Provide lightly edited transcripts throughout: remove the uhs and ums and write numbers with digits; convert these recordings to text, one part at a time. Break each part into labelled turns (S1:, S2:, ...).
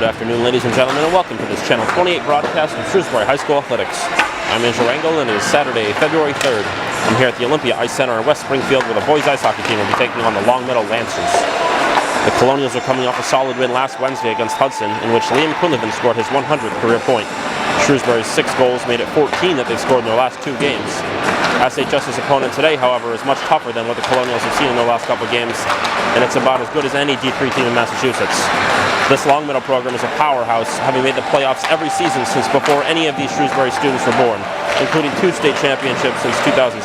S1: Good afternoon, ladies and gentlemen, and welcome to this Channel 28 broadcast of Shrewsbury High School Athletics. I'm Andrew Rangel, and it is Saturday, February 3rd. I'm here at the Olympia Ice Center in West Springfield, where the boys ice hockey team will be taking on the Longmeadow Lancers. The Colonials are coming off a solid win last Wednesday against Hudson, in which Liam Quinlivan scored his 100th career point. Shrewsbury's 6 goals made it 14 that they've scored in their last 2 games. SHS's opponent today, however, is much tougher than what the Colonials have seen in their last couple of games, and it's about as good as any D3 team in Massachusetts. This Longmeadow program is a powerhouse, having made the playoffs every season since before any of these Shrewsbury students were born, including 2 state championships since 2006.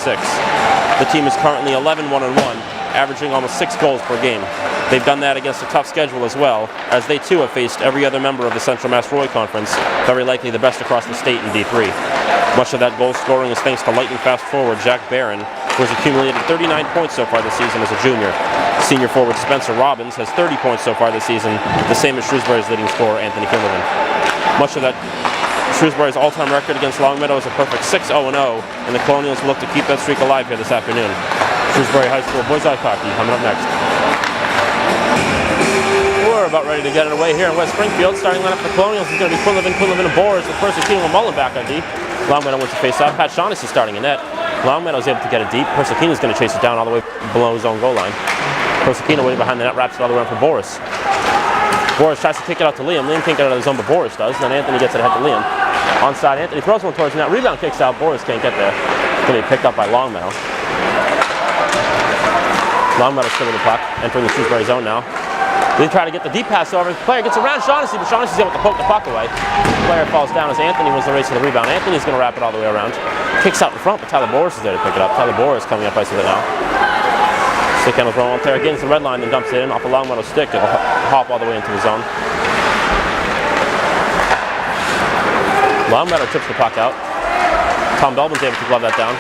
S1: The team is currently 11-1-1, averaging almost 6 goals per game. They've done that against a tough schedule as well, as they too have faced every other member of the Central Mass Roy Conference, very likely the best across the state in D3. Much of that goal scoring is thanks to lightning fast forward Jack Barron, who has accumulated 39 points so far this season as a junior. Senior forward Spencer Robbins has 30 points so far this season, the same as Shrewsbury's leading scorer Anthony Quinlivan. Much of that Shrewsbury's all-time record against Longmeadow is a perfect 6-0-0, and the Colonials will look to keep that streak alive here this afternoon. Shrewsbury High School boys ice hockey coming up next. We're about ready to get it away here in West Springfield. Starting lineup for the Colonials is going to be Quinlivan, and Boris, with Persicino and Mullen back on D. Longmeadow wins the face-off. Pat Shaughnessy starting in net. Longmeadow is able to get it deep. Persicino is going to chase it down all the way below his own goal line. Persicino waiting behind the net, wraps it all the way around for Boris. Boris tries to kick it out to Liam. Liam can't get it out of his own, but Boris does. Then Anthony gets it ahead to Liam. Onside, Anthony throws one towards the net. Rebound kicks out. Boris can't get there. It's going to be picked up by Longmeadow. Longmeadow still with the puck, entering the Shrewsbury zone now. They try to get the deep pass over. The player gets around Shaughnessy, but Shaughnessy's able to poke the puck away. The player falls down as Anthony wins the race to the rebound. Anthony's going to wrap it all the way around. Kicks out in front, but Tyler Boris is there to pick it up. Tyler Boris coming up ice with it now. Stick handles rolling up there, gains the red line, then dumps it in off a Longmeadow stick. It'll hop all the way into the zone. Longmeadow tips the puck out. Tom Belbin's able to glove that down.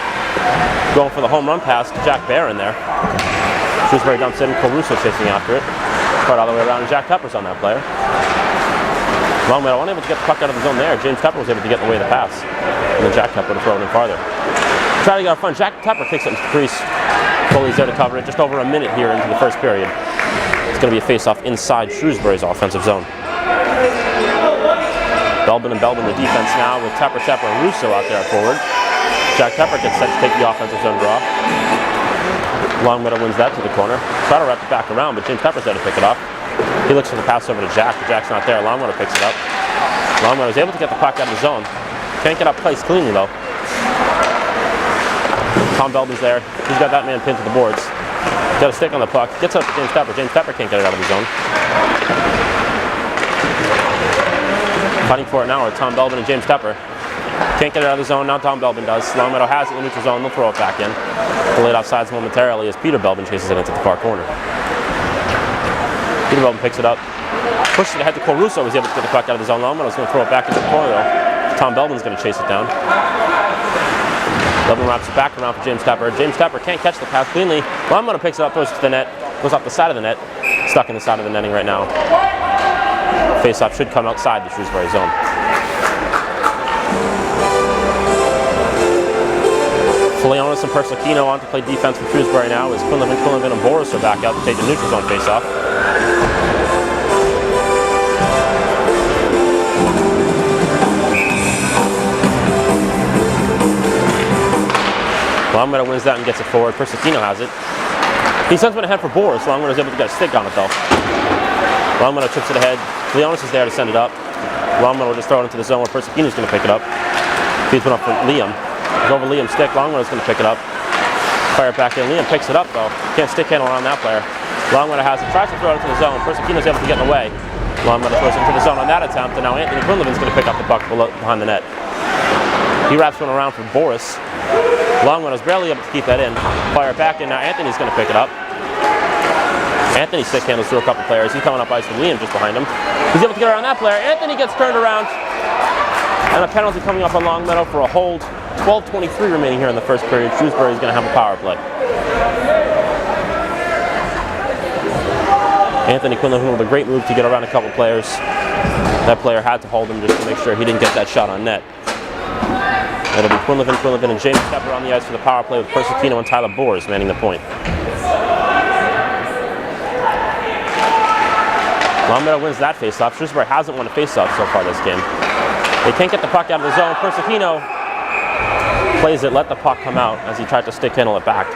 S1: Going for the home run pass to Jack Barron there. Shrewsbury dumps in, Caruso chasing after it. Right all the way around, and Jack Tepper's on that player. Longmeadow unable to get the puck out of the zone there. James Tepper was able to get in the way of the pass. And then Jack Tepper to throw it in farther. Trying to get out front, Jack Tepper kicks it into the crease. Goalie's there to cover it, just over a minute here into the first period. It's going to be a face-off inside Shrewsbury's offensive zone. Belbin the defense now with Tepper, and Russo out there forward. Jack Tepper gets set to take the offensive zone draw. Longmeadow wins that to the corner. Try to wrap it back around, but James Tepper's there to pick it up. He looks for the pass over to Jack, but Jack's not there. Longmeadow picks it up. Longmeadow's able to get the puck out of the zone. Can't get up place cleanly though. Tom Belbin's there. He's got that man pinned to the boards. Got a stick on the puck. Gets up to James Tepper. James Tepper can't get it out of the zone. Fighting for it now are Tom Belbin and James Tepper. Can't get it out of the zone, now Tom Belbin does. Longmeadow has it in the neutral zone, they'll throw it back in. Delayed offsides momentarily as Peter Belbin chases it into the far corner. Peter Belbin picks it up, pushes it ahead to Caruso, was able to get the puck out of the zone. Longmeadow's going to throw it back into the corner though. Tom Belbin's going to chase it down. Belbin wraps it back around for James Tepper. James Tepper can't catch the pass cleanly. Longmeadow picks it up, throws it to the net, goes off the side of the net, stuck in the side of the netting right now. Face-off should come outside the Shrewsbury zone. Leonis and Persicino on to play defense for Shrewsbury now as Quinlivan and Boris are back out to take the neutral zone face-off. Longmeadow wins that and gets it forward. Persicino has it. He sends one ahead for Boris. Longmeadow's able to get a stick on it though. Longmeadow chips it ahead. Leonis is there to send it up. Longmeadow will just throw it into the zone where Persicino's going to pick it up. Feeds one up for Liam. It's over Liam's stick. Longmeadow's going to pick it up. Fire it back in. Liam picks it up though. Can't stick handle around that player. Longmeadow has it. Tries to throw it into the zone. Persicino's able to get in the way. Longmeadow throws it into the zone on that attempt, and now Anthony Quinlivan's going to pick up the puck behind the net. He wraps one around for Boris. Longmeadow's barely able to keep that in. Fire it back in. Now Anthony's going to pick it up. Anthony stick handles through a couple players. He's coming up ice with Liam just behind him. He's able to get around that player. Anthony gets turned around. And a penalty coming up on Longmeadow for a hold. 12:23 remaining here in the first period. Shrewsbury is going to have a power play. Anthony Quinlivan with a great move to get around a couple players. That player had to hold him just to make sure he didn't get that shot on net. It'll be Quinlivan and James Tepper on the ice for the power play with Persicino and Tyler Boris manning the point. Longmeadow wins that face-off. Shrewsbury hasn't won a face-off so far this game. They can't get the puck out of the zone. Persicino plays it, let the puck come out as he tried to stick handle it back.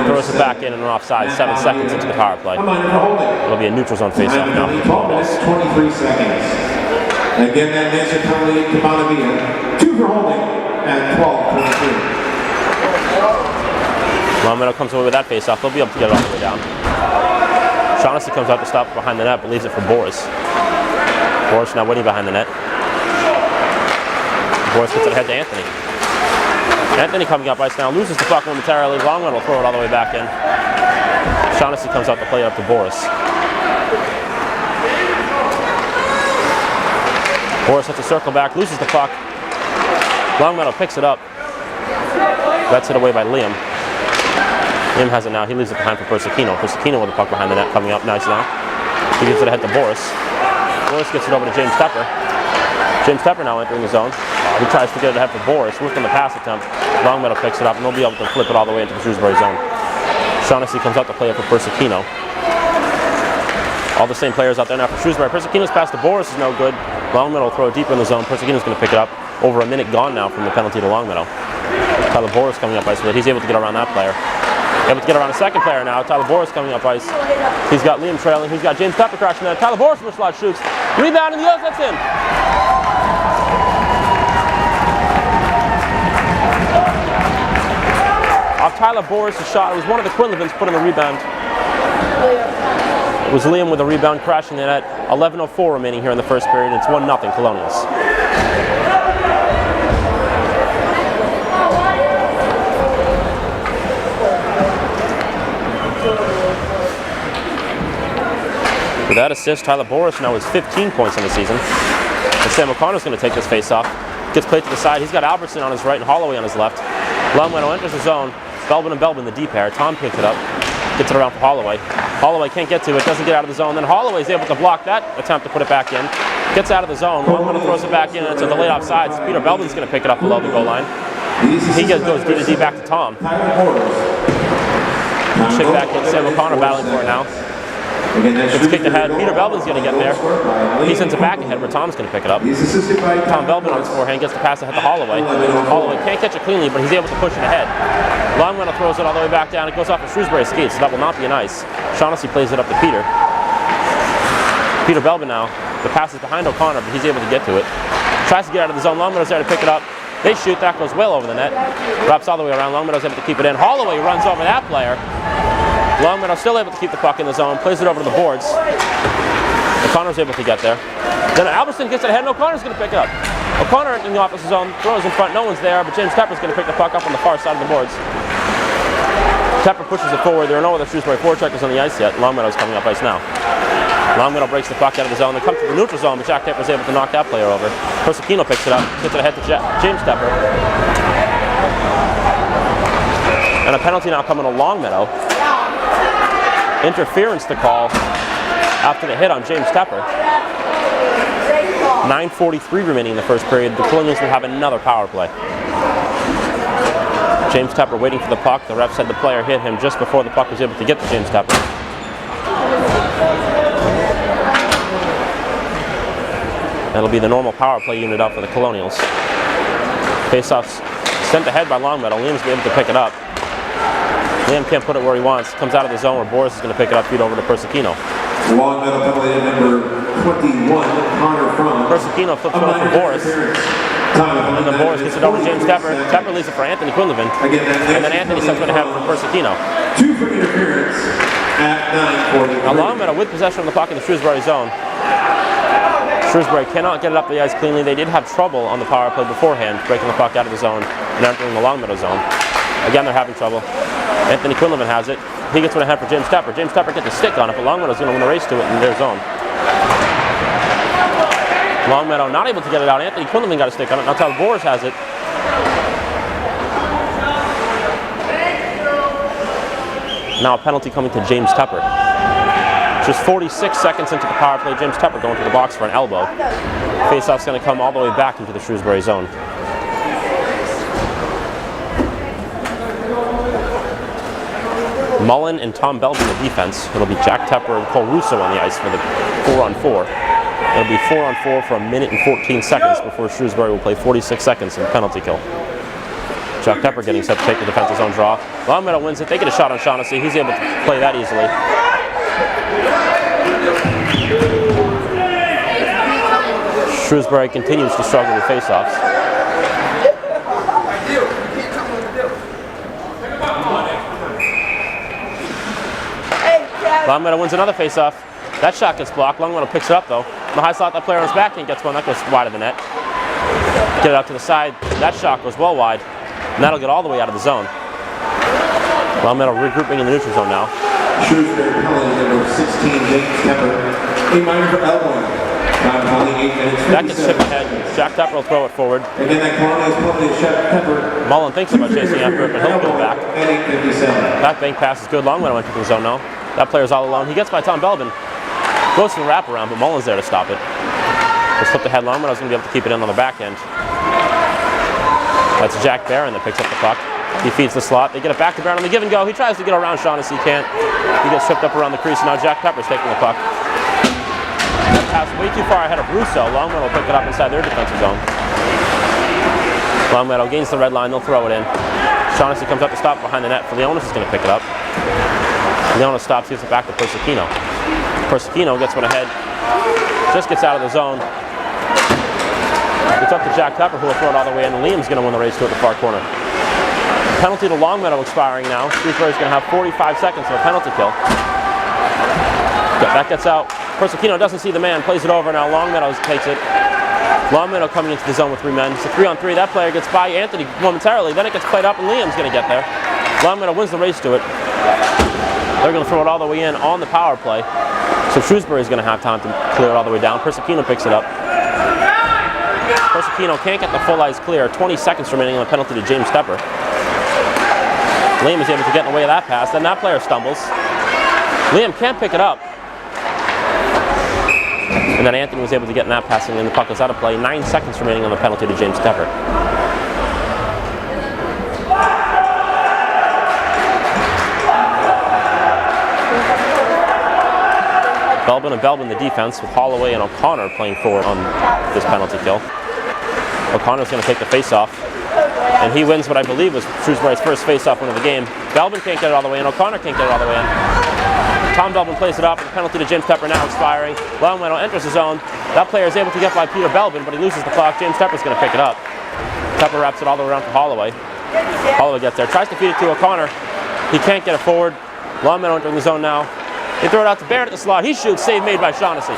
S1: Throws it back in and offside, 7 seconds into the power play. It'll be a neutral zone face-off now.
S2: 23 seconds. Again, that makes a penalty to Bonavia. 2 for holding at 12:22.
S1: Longmeadow comes away with that face-off. They'll be able to get it all the way down. Shaughnessy comes out to stop behind the net, but leaves it for Boris. Boris now waiting behind the net. Boris gets it ahead to Anthony. Anthony coming up ice now, loses the puck momentarily. Longmeadow will throw it all the way back in. Shaughnessy comes out to play it up to Boris. Boris hits a circle back, loses the puck. Longmeadow picks it up. That's hit away by Liam. Liam has it now. He leaves it behind for Persicino. Persicino with the puck behind the net, coming up nice now. He gives it ahead to Boris. Boris gets it over to James Tepper. James Tepper now entering the zone. He tries to get it ahead for Boris. Whipped on the pass attempt. Longmeadow picks it up, and they'll be able to flip it all the way into the Shrewsbury zone. Shaughnessy comes out to play it for Persicino. All the same players out there now for Shrewsbury. Persicino's pass to Boris is no good. Longmeadow will throw it deeper in the zone. Persicino's going to pick it up. Over a minute gone now from the penalty to Longmeadow. Tyler Boris coming up ice with it. He's able to get around that player. Able to get around a second player now. Tyler Boris coming up ice. He's got Liam trailing. He's got James Tepper crashing there. Tyler Boris from the slot shoots. Rebound in the outlet's in. Off Tyler Boris' shot. It was one of the Quinlevins put in the rebound. It was Liam with a rebound crashing the net. 11:04 remaining here in the first period. It's 1-0 Colonials. With that assist, Tyler Boris now has 15 points in the season. And Sam O'Connor's going to take this face-off. Gets played to the side. He's got Albertson on his right and Holloway on his left. Longmeadow enters the zone. Belbin and Belbin, the deep pair. Tom picks it up. Gets it around for Holloway. Holloway can't get to it. Doesn't get out of the zone. Then Holloway's able to block that attempt to put it back in. Gets out of the zone. Longmeadow throws it back in. And it's a delayed offsides. Peter Belbin's going to pick it up below the goal line. He goes D to D back to Tom. Check back in. Sam O'Connor battling for it now. It's kicked ahead. Peter Belbin's going to get there. He sends it back ahead where Tom's going to pick it up. Tom Belbin on his forehand gets the pass ahead to Holloway. Holloway can't catch it cleanly, but he's able to push it ahead. Longmeadow throws it all the way back down. It goes off of Shrewsbury skates, so that will not be an ice. Shaughnessy plays it up to Peter. Peter Belbin now. The pass is behind O'Connor, but he's able to get to it. Tries to get out of the zone. Longmeadow's there to pick it up. They shoot. That goes well over the net. Drops all the way around. Longmeadow's able to keep it in. Holloway runs over that player. Longmeadow still able to keep the puck in the zone, plays it over to the boards. O'Connor's able to get there. Then Albertson gets it ahead, and O'Connor's going to pick it up. O'Connor in the offensive zone, throws in front, no one's there, but James Tepper's going to pick the puck up on the far side of the boards. Tepper pushes it forward. There are no other Shrewsbury forecheckers on the ice yet. Longmeadow's coming up ice now. Longmeadow breaks the puck out of the zone. They come to the neutral zone, but Jack Tepper's able to knock that player over. Persicino picks it up, gets it ahead to James Tepper. And a penalty now coming to Longmeadow. Interference to call after the hit on James Tepper. 9:43 remaining in the first period. The Colonials will have another power play. James Tepper waiting for the puck. The ref said the player hit him just before the puck was able to get to James Tepper. That'll be the normal power play unit up for the Colonials. Faceoffs sent ahead by Longmeadow. Liam's able to pick it up. Liam can't put it where he wants. Comes out of the zone where Boris is going to pick it up, feed over to Persicino.
S2: Longmeadow penalty number 21, Connor from.
S1: Persicino flips it over for Boris. And then Boris gets it over to James Tepper. Tepper leaves it for Anthony Quinlevin. And then Anthony sends it ahead for Persicino.
S2: 2 for interference at 9:40.
S1: Now Longmeadow with possession of the puck in the Shrewsbury zone. Shrewsbury cannot get it up the ice cleanly. They did have trouble on the power play beforehand, breaking the puck out of the zone and entering the Longmeadow zone. Again, they're having trouble. Anthony Quinlevin has it. He gets one ahead for James Tepper. James Tepper gets a stick on it, but Longmeadow's going to win the race to it in their zone. Longmeadow not able to get it out. Anthony Quinlevin got a stick on it. Now Tyler Boris has it. Now a penalty coming to James Tepper. Just 46 seconds into the power play, James Tepper going to the box for an elbow. Faceoff's going to come all the way back into the Shrewsbury zone. Mullen and Tom Belvin the defense. It'll be Jack Tepper and Cole Russo on the ice for the 4-on-4. It'll be 4-on-4 for 1 minute and 14 seconds before Shrewsbury will play 46 seconds in penalty kill. Jack Tepper getting set to take the defensive zone draw. Longmeadow wins it. They get a shot on Shaughnessy. He's able to play that easily. Shrewsbury continues to struggle with faceoffs. Longmeadow wins another faceoff. That shot gets blocked. Longmeadow picks it up though. In the high slot, that player on his back and gets one. That goes wide of the net. Get it out to the side. That shot goes well wide. And that'll get all the way out of the zone. Longmeadow regrouping in the neutral zone now.
S2: Shrewsbury penalty number 16, James Tepper. A minor for elbowing.
S1: That gets chipped ahead. Jack Tepper will throw it forward.
S2: Again, that Colonials penalty, Tepper.
S1: Mullen thinks about chasing after it, but he'll get it back. That bank pass is good. Longmeadow entering the zone now. That player's all alone. He gets by Tom Belvin. Goes to the wraparound, but Mullen's there to stop it. Just flip the head. Longmeadow's going to be able to keep it in on the back end. That's Jack Barron that picks up the puck. He feeds the slot. They get it back to Barron on the give and go. He tries to get around Shaughnessy. He can't. He gets tripped up around the crease. And now Jack Tepper's taking the puck. That pass way too far ahead of Russo. Longmeadow will pick it up inside their defensive zone. Longmeadow gains the red line. They'll throw it in. Shaughnessy comes up to stop behind the net. Leonis is going to pick it up. Leonis stops. Gives it back to Persicino. Persicino gets one ahead. Just gets out of the zone. It's up to Jack Tepper, who will throw it all the way in. Liam's going to win the race to the far corner. Penalty to Longmeadow expiring now. Shrewsbury's going to have 45 seconds for a penalty kill. That gets out. Persicino doesn't see the man, plays it over. Now Longmeadow takes it. Longmeadow coming into the zone with 3 men. It's a 3-on-3. That player gets by Anthony momentarily. Then it gets played up, and Liam's going to get there. Longmeadow wins the race to it. They're going to throw it all the way in on the power play. So Shrewsbury's going to have time to clear it all the way down. Persicino picks it up. Persicino can't get the full ice clear. 20 seconds remaining on the penalty to James Tepper. Liam is able to get in the way of that pass. Then that player stumbles. Liam can't pick it up. And then Anthony was able to get in that passing, and the puck is out of play. 9 seconds remaining on the penalty to James Tepper. Belvin and Belvin the defense, with Holloway and O'Connor playing forward on this penalty kill. O'Connor's going to take the face-off, and he wins what I believe was Shrewsbury's first face-off win of the game. Belvin can't get it all the way in. O'Connor can't get it all the way in. Tom Belvin plays it up, and the penalty to James Tepper now expiring. Longmeadow enters the zone. That player is able to get by Peter Belvin, but he loses the puck. James Tepper's going to pick it up. Tepper wraps it all the way around to Holloway. Holloway gets there, tries to feed it to O'Connor. He can't get it forward. Longmeadow entering the zone now. They throw it out to Barrett at the slot. He shoots, save made by Shaughnessy.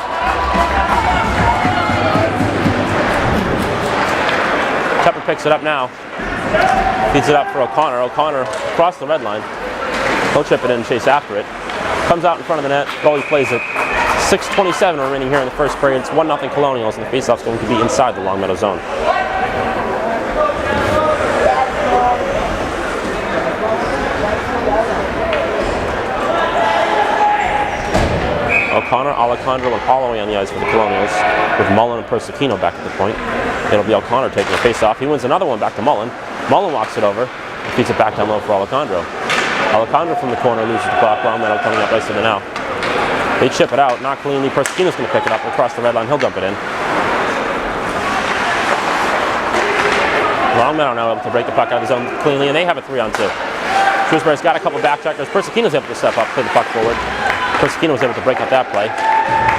S1: Tepper picks it up now. Feeds it up for O'Connor. O'Connor across the red line. He'll chip it in and chase after it. Comes out in front of the net. Goalie plays it. 6:27 remaining here in the first period. It's 1-0 Colonials, and the faceoff's going to be inside the Longmeadow zone. O'Connor, Alejandro, and Holloway on the ice for the Colonials, with Mullen and Persicino back at the point. It'll be O'Connor taking the face-off. He wins another one back to Mullen. Mullen walks it over and feeds it back down low for Alejandro. Alejandro from the corner loses the puck. Longmeadow coming up ice to the now. They chip it out, not cleanly. Persicino's going to pick it up across the red line. He'll dump it in. Longmeadow now able to break the puck out of the zone cleanly, and they have a 3-on-2. Shrewsbury's got a couple back checkers. Persicino's able to step up, play the puck forward. Persicino was able to break up that play.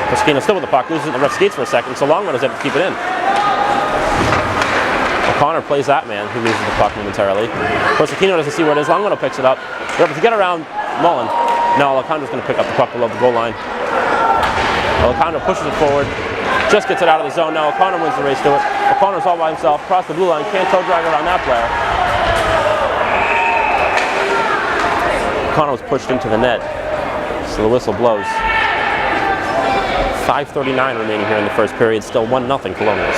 S1: Persicino still with the puck, loses it in the ref skates for a second, so Longmeadow was able to keep it in. O'Connor plays that man, who loses the puck momentarily. Persicino doesn't see where it is. Longmeadow picks it up. They're able to get around Mullen. Now Alejandro's going to pick up the puck below the goal line. Alejandro pushes it forward, just gets it out of the zone. Now O'Connor wins the race to it. O'Connor's all by himself, across the blue line, can't toe drag around that player. O'Connor was pushed into the net, so the whistle blows. 5:39 remaining here in the first period, still 1-0 Colonials.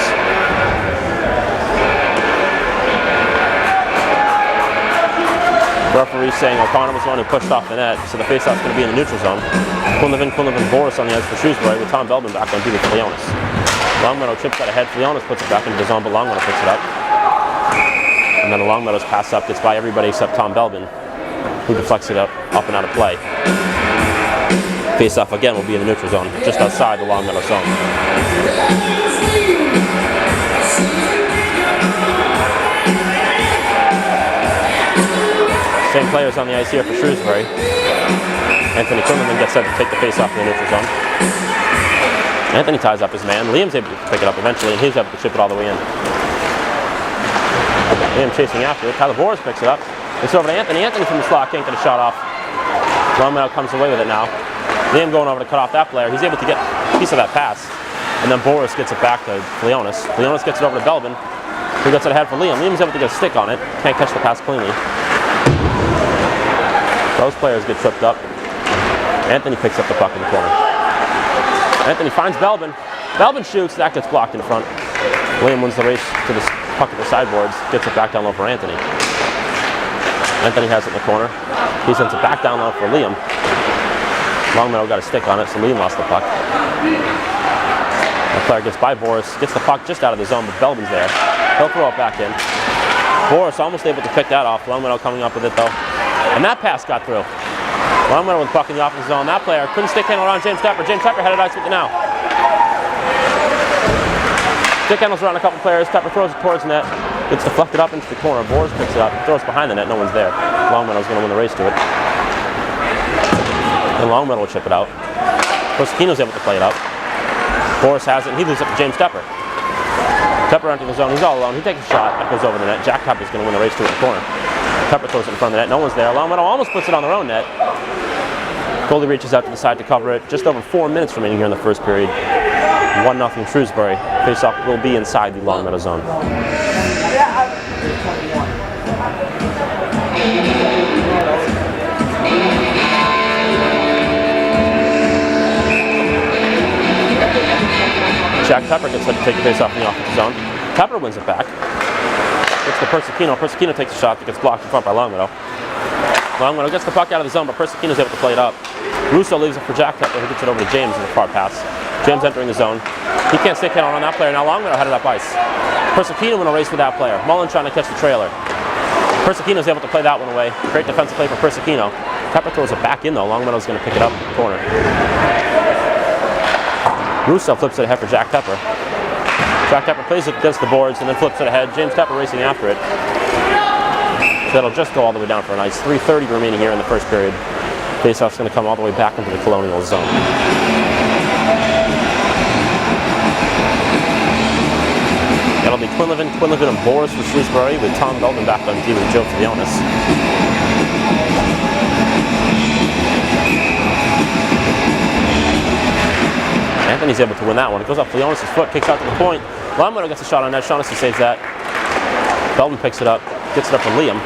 S1: The referee saying O'Connor was the one who pushed off the net, so the faceoff's going to be in the neutral zone. Quinlivan, Boris on the ice for Shrewsbury, with Tom Belvin back on duty for Leonis. Longmeadow chips that ahead. Leonis puts it back into the zone, but Longmeadow picks it up. And then the Longmeadow's pass up gets by everybody except Tom Belvin. who deflects it up and out of play. Face-off again will be in the neutral zone, just outside the Longmeadow zone. Same players on the ice here for Shrewsbury. Anthony Quinlan gets set to take the face-off in the neutral zone. Anthony ties up his man. Liam's able to pick it up eventually, and he's able to chip it all the way in. Liam chasing after it. Tyler Boris picks it up. It's over to Anthony. Anthony from the slot can't get a shot off. Longmeadow comes away with it now. Liam going over to cut off that player. He's able to get a piece of that pass. And then Boris gets it back to Leonis. Leonis gets it over to Belbin, who gets it ahead for Liam. Liam's able to get a stick on it. Can't catch the pass cleanly. Those players get tripped up. Anthony picks up the puck in the corner. Anthony finds Belbin. Belbin shoots. That gets blocked in front. Liam wins the race to the puck at the sideboards. Gets it back down low for Anthony. Anthony has it in the corner. He sends it back down low for Liam. Longmeadow got a stick on it, so Liam lost the puck. The player gets by Boris. Gets the puck just out of the zone, but Belbin's there. He'll throw it back in. Boris almost able to pick that off. Longmeadow coming up with it, though. And that pass got through. Longmeadow with the puck in the offensive zone. That player couldn't stick handle around James Tepper. James Tepper headed ice with it now. Stick handles around a couple players. Tepper throws it towards the net. Gets deflected up into the corner. Boris picks it up. Throws behind the net. No one's there. Longmeadow's going to win the race to it. And Longmeadow will chip it out. Prosecchino's able to play it up. Boris has it, and he leaves it to James Tepper. Tepper entering the zone. He's all alone. He takes a shot. That goes over the net. Jack Tepper's going to win the race to it in the corner. Tepper throws it in front of the net. No one's there. Longmeadow almost puts it on their own net. Goalie reaches out to the side to cover it. Just over 4 minutes remaining here in the first period. 1-0 Shrewsbury. Face-off will be inside the Longmeadow zone. Jack Tepper gets set to take the face-off in the offensive zone. Tepper wins it back. Gets to Prosecchino. Prosecchino takes a shot that gets blocked in front by Longmeadow. Longmeadow gets the puck out of the zone, but Prosecchino's able to play it up. Russo leaves it for Jack Tepper, who gets it over to James in the far pass. James entering the zone. He can't stick handle on that player. Now Longmeadow headed up ice. Prosecchino in a race with that player. Mullen trying to catch the trailer. Prosecchino's able to play that one away. Great defensive play for Prosecchino. Tepper throws it back in though. Longmeadow's going to pick it up in the corner. Russo flips it ahead for Jack Tepper. Jack Tepper plays it against the boards and then flips it ahead. James Tepper racing after it. So that'll just go all the way down for an ice. 3:30 remaining here in the first period. Faceoff's going to come all the way back into the Colonial zone. That'll be Quinlivan and Boris for Shrewsbury, with Tom Belbin back on D with Joe Leonis. Anthony's able to win that one. It goes up Leonis' foot, kicks out to the point. Longmeadow gets a shot on that. Shaughnessy saves that. Belbin picks it up, gets it up for Liam.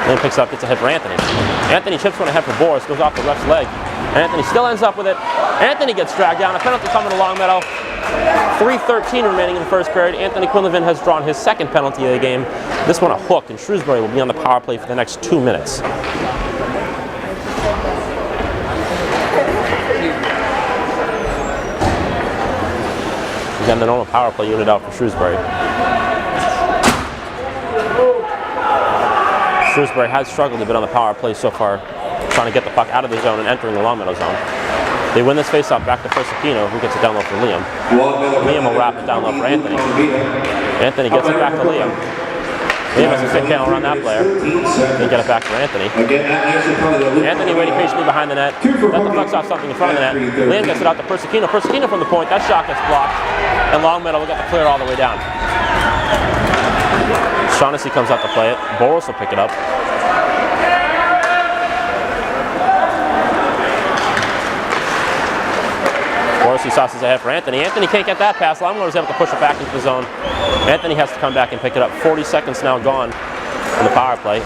S1: Liam picks it up, gets ahead for Anthony. Anthony chips one ahead for Boris, goes off the ref's leg. Anthony still ends up with it. Anthony gets dragged down. A penalty coming to Longmeadow. 3:13 remaining in the first period. Anthony Quinlivan has drawn his second penalty of the game. This one a hook, and Shrewsbury will be on the power play for the next 2 minutes. Again, the normal power play unit out for Shrewsbury. Shrewsbury has struggled a bit on the power play so far, trying to get the puck out of the zone and entering the Longmeadow zone. They win this face-off back to Prosecchino, who gets it down low for Liam. Liam will wrap it down low for Anthony. Anthony gets it back to Liam. Liam has a stick handle around that player. They get it back for Anthony. Anthony waiting patiently behind the net. That deflects off something in front of the net. Liam gets it out to Prosecchino. Prosecchino from the point. That shot gets blocked. And Longmeadow will get the clear all the way down. Shaughnessy comes out to play it. Boris will pick it up. Boris sauces ahead for Anthony. Anthony can't get that pass. Longmeadow is able to push it back into the zone. Anthony has to come back and pick it up. 40 seconds now gone in the power play.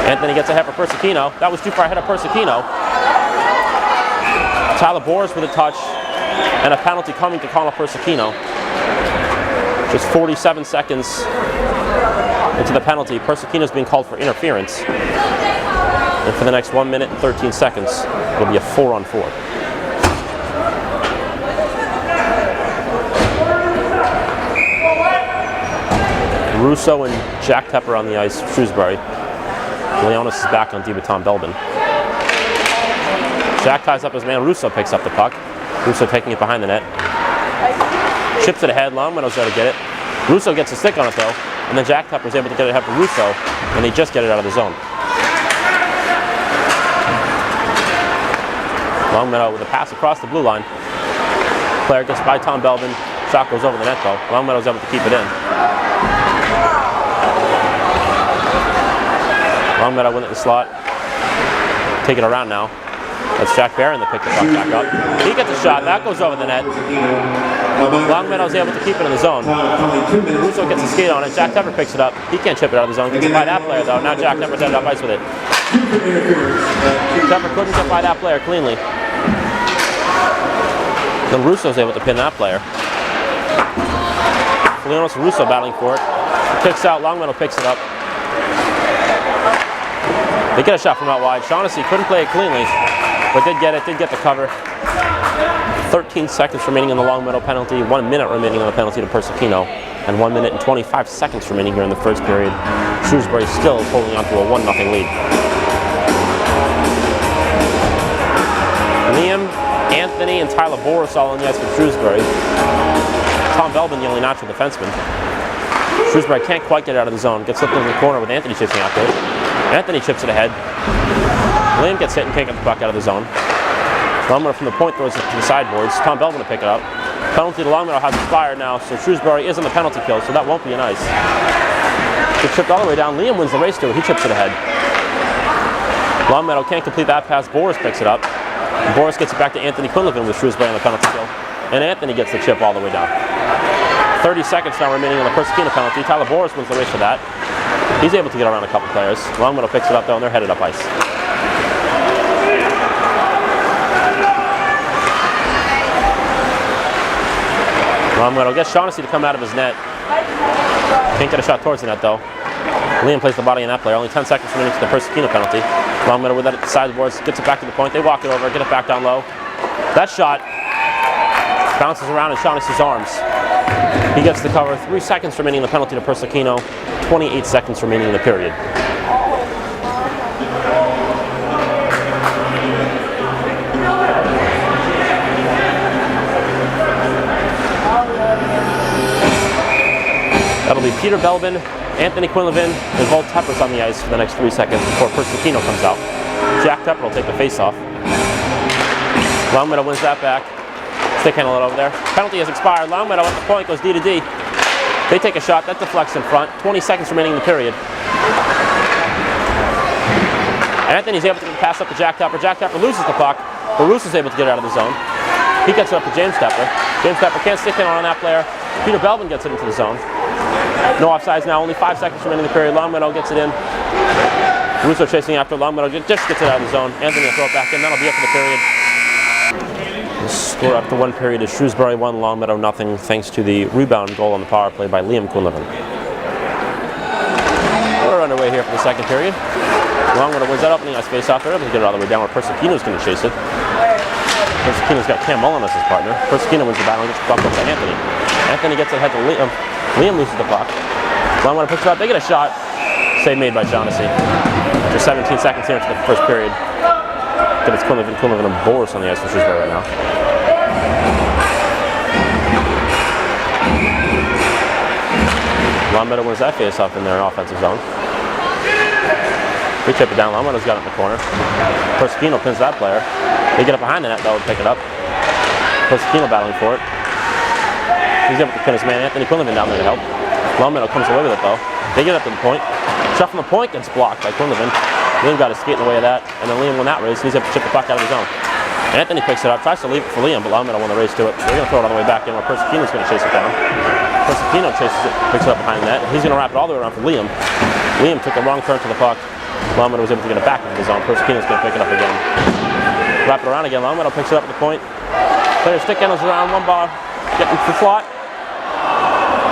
S1: Anthony gets ahead for Prosecchino. That was too far ahead of Prosecchino. Tyler Boris with a touch and a penalty coming to Connell Prosecchino. Just 47 seconds into the penalty. Prosecchino is being called for interference. And for the next 1 minute and 13 seconds, it'll be a 4-on-4. Russo and Jack Tepper on the ice, Shrewsbury. Leonis is back on D with Tom Belbin. Jack ties up his man. Russo picks up the puck. Russo taking it behind the net. Chips it ahead. Longmeadow's there to get it. Russo gets a stick on it though, and then Jack Tupper's able to get it ahead for Russo, and they just get it out of the zone. Longmeadow with a pass across the blue line. Player gets by Tom Belvin. Shot goes over the net though. Longmeadow's able to keep it in. Longmeadow win it in the slot. Take it around now. That's Jack Barron that picked the puck back up. He gets a shot. That goes over the net. Longmeadow's able to keep it in the zone. Russo gets a skate on it. Jack Tupper picks it up. He can't chip it out of the zone. Gets it by that player though. Now Jack Tupper's headed up ice with it. Tupper couldn't get by that player cleanly. Then Russo's able to pin that player. Leonis Russo battling for it. Kicks out. Longmeadow picks it up. They get a shot from out wide. Shaughnessy couldn't play it cleanly, but did get the cover. 13 seconds remaining in the Longmeadow penalty, 1 minute remaining on the penalty to Persicino, and 1 minute and 25 seconds remaining here in the first period. Shrewsbury still holding on to a 1-0 lead. Liam, Anthony, and Tyler Boris all on the ice for Shrewsbury. Tom Belvin, the only natural defenseman. Shrewsbury can't quite get it out of the zone. Gets slipped into the corner with Anthony chasing after it. Anthony chips it ahead. Liam gets hit and can't get the puck out of the zone. Longmeadow from the point throws it to the sideboards. Tom Belvin to pick it up. Penalty to Longmeadow has expired now, so Shrewsbury is in the penalty kill, so that won't be an ice. It's chipped all the way down. Liam wins the race to it. He chips it ahead. Longmeadow can't complete that pass. Boris picks it up. And Boris gets it back to Anthony Quinlivan with Shrewsbury on the penalty kill. And Anthony gets the chip all the way down. 30 seconds now remaining on the Persicino penalty. Tyler Boris wins the race for that. He's able to get around a couple players. Longmeadow picks it up though, and they're headed up ice. Longmeadow gets Shaughnessy to come out of his net. Can't get a shot towards the net though. Liam plays the body on that player. Only 10 seconds remaining to the Persicino penalty. Longmeadow with that at the sideboards, gets it back to the point. They walk it over, get it back down low. That shot bounces around in Shaughnessy's arms. He gets the cover. 3 seconds remaining in the penalty to Persicino. 28 seconds remaining in the period. That'll be Peter Belvin, Anthony Quinlivan, and Volt Tuppers on the ice for the next 3 seconds before Persicino comes out. Jack Tupper will take the face-off. Longmeadow wins that back. Stick handle it over there. Penalty has expired. Longmeadow at the point goes D to D. They take a shot. That deflects in front. 20 seconds remaining in the period. Anthony's able to get the pass up to Jack Tupper. Jack Tupper loses the puck, but Russo's able to get it out of the zone. He gets it up to James Tupper. James Tupper can't stick handle on that player. Peter Belvin gets it into the zone. No offsides now. Only 5 seconds remaining in the period. Longmeadow gets it in. Russo chasing after. Longmeadow just gets it out of the zone. Anthony will throw it back in. That'll be it for the period. The score after one period is Shrewsbury 1, Longmeadow 0, thanks to the rebound goal on the power play by Liam Quinlivan. We're underway here for the second period. Longmeadow wins that opening ice face-off. They're able to get it all the way down where Persicino's going to chase it. Persicino's got Cam Mullen as his partner. Persicino wins the battle and gets the puck up to Anthony. Anthony gets it ahead to Liam. Liam loses the puck. Longmeadow picks it up. They get a shot. Save made by Shaughnessy. Just 17 seconds here into the first period. But it's Quinlivan and Boris on the ice for Shrewsbury right now. Longmeadow wins that face-off in their offensive zone. They chip it down. Longmeadow's got it in the corner. Persicino pins that player. They get up behind the net though and pick it up. Persicino battling for it. He's able to pin his man Anthony Quinlivan down there to help. Longmeadow comes away with it though. They get up to the point. Shot from the point gets blocked by Quinlivan. Liam got his skate in the way of that, and then Liam won that race, and he's able to chip the puck out of his own. Anthony picks it up, tries to leave it for Liam, but Longmeadow won the race to it. They're going to throw it all the way back in where Persicino's going to chase it down. Persicino chases it, picks it up behind the net. He's going to wrap it all the way around for Liam. Liam took a wrong turn to the puck. Longmeadow was able to get it back into the zone. Persicino's going to pick it up again. Wrap it around again. Longmeadow picks it up at the point. Player stick handles around one bar, getting to the slot.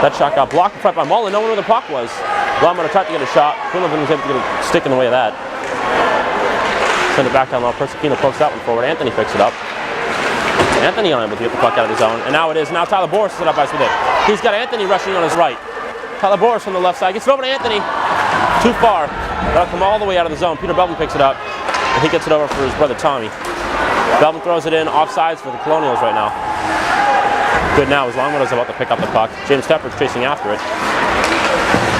S1: That shot got blocked in front by Mullen. No one where the puck was. Longmeadow tried to get a shot. Quinlivan was able to get a stick in the way of that. Send it back down low. Persicino pokes that one forward. Anthony picks it up. Anthony unable to get the puck out of the zone. And now it is. Now Tyler Boris is up ice with it. He's got Anthony rushing on his right. Tyler Boris from the left side. Gets it over to Anthony. Too far. That'll come all the way out of the zone. Peter Belvin picks it up. And he gets it over for his brother Tommy. Belvin throws it in, offsides for the Colonials right now. Good now as Longmeadow's about to pick up the puck. James Tepper's chasing after it.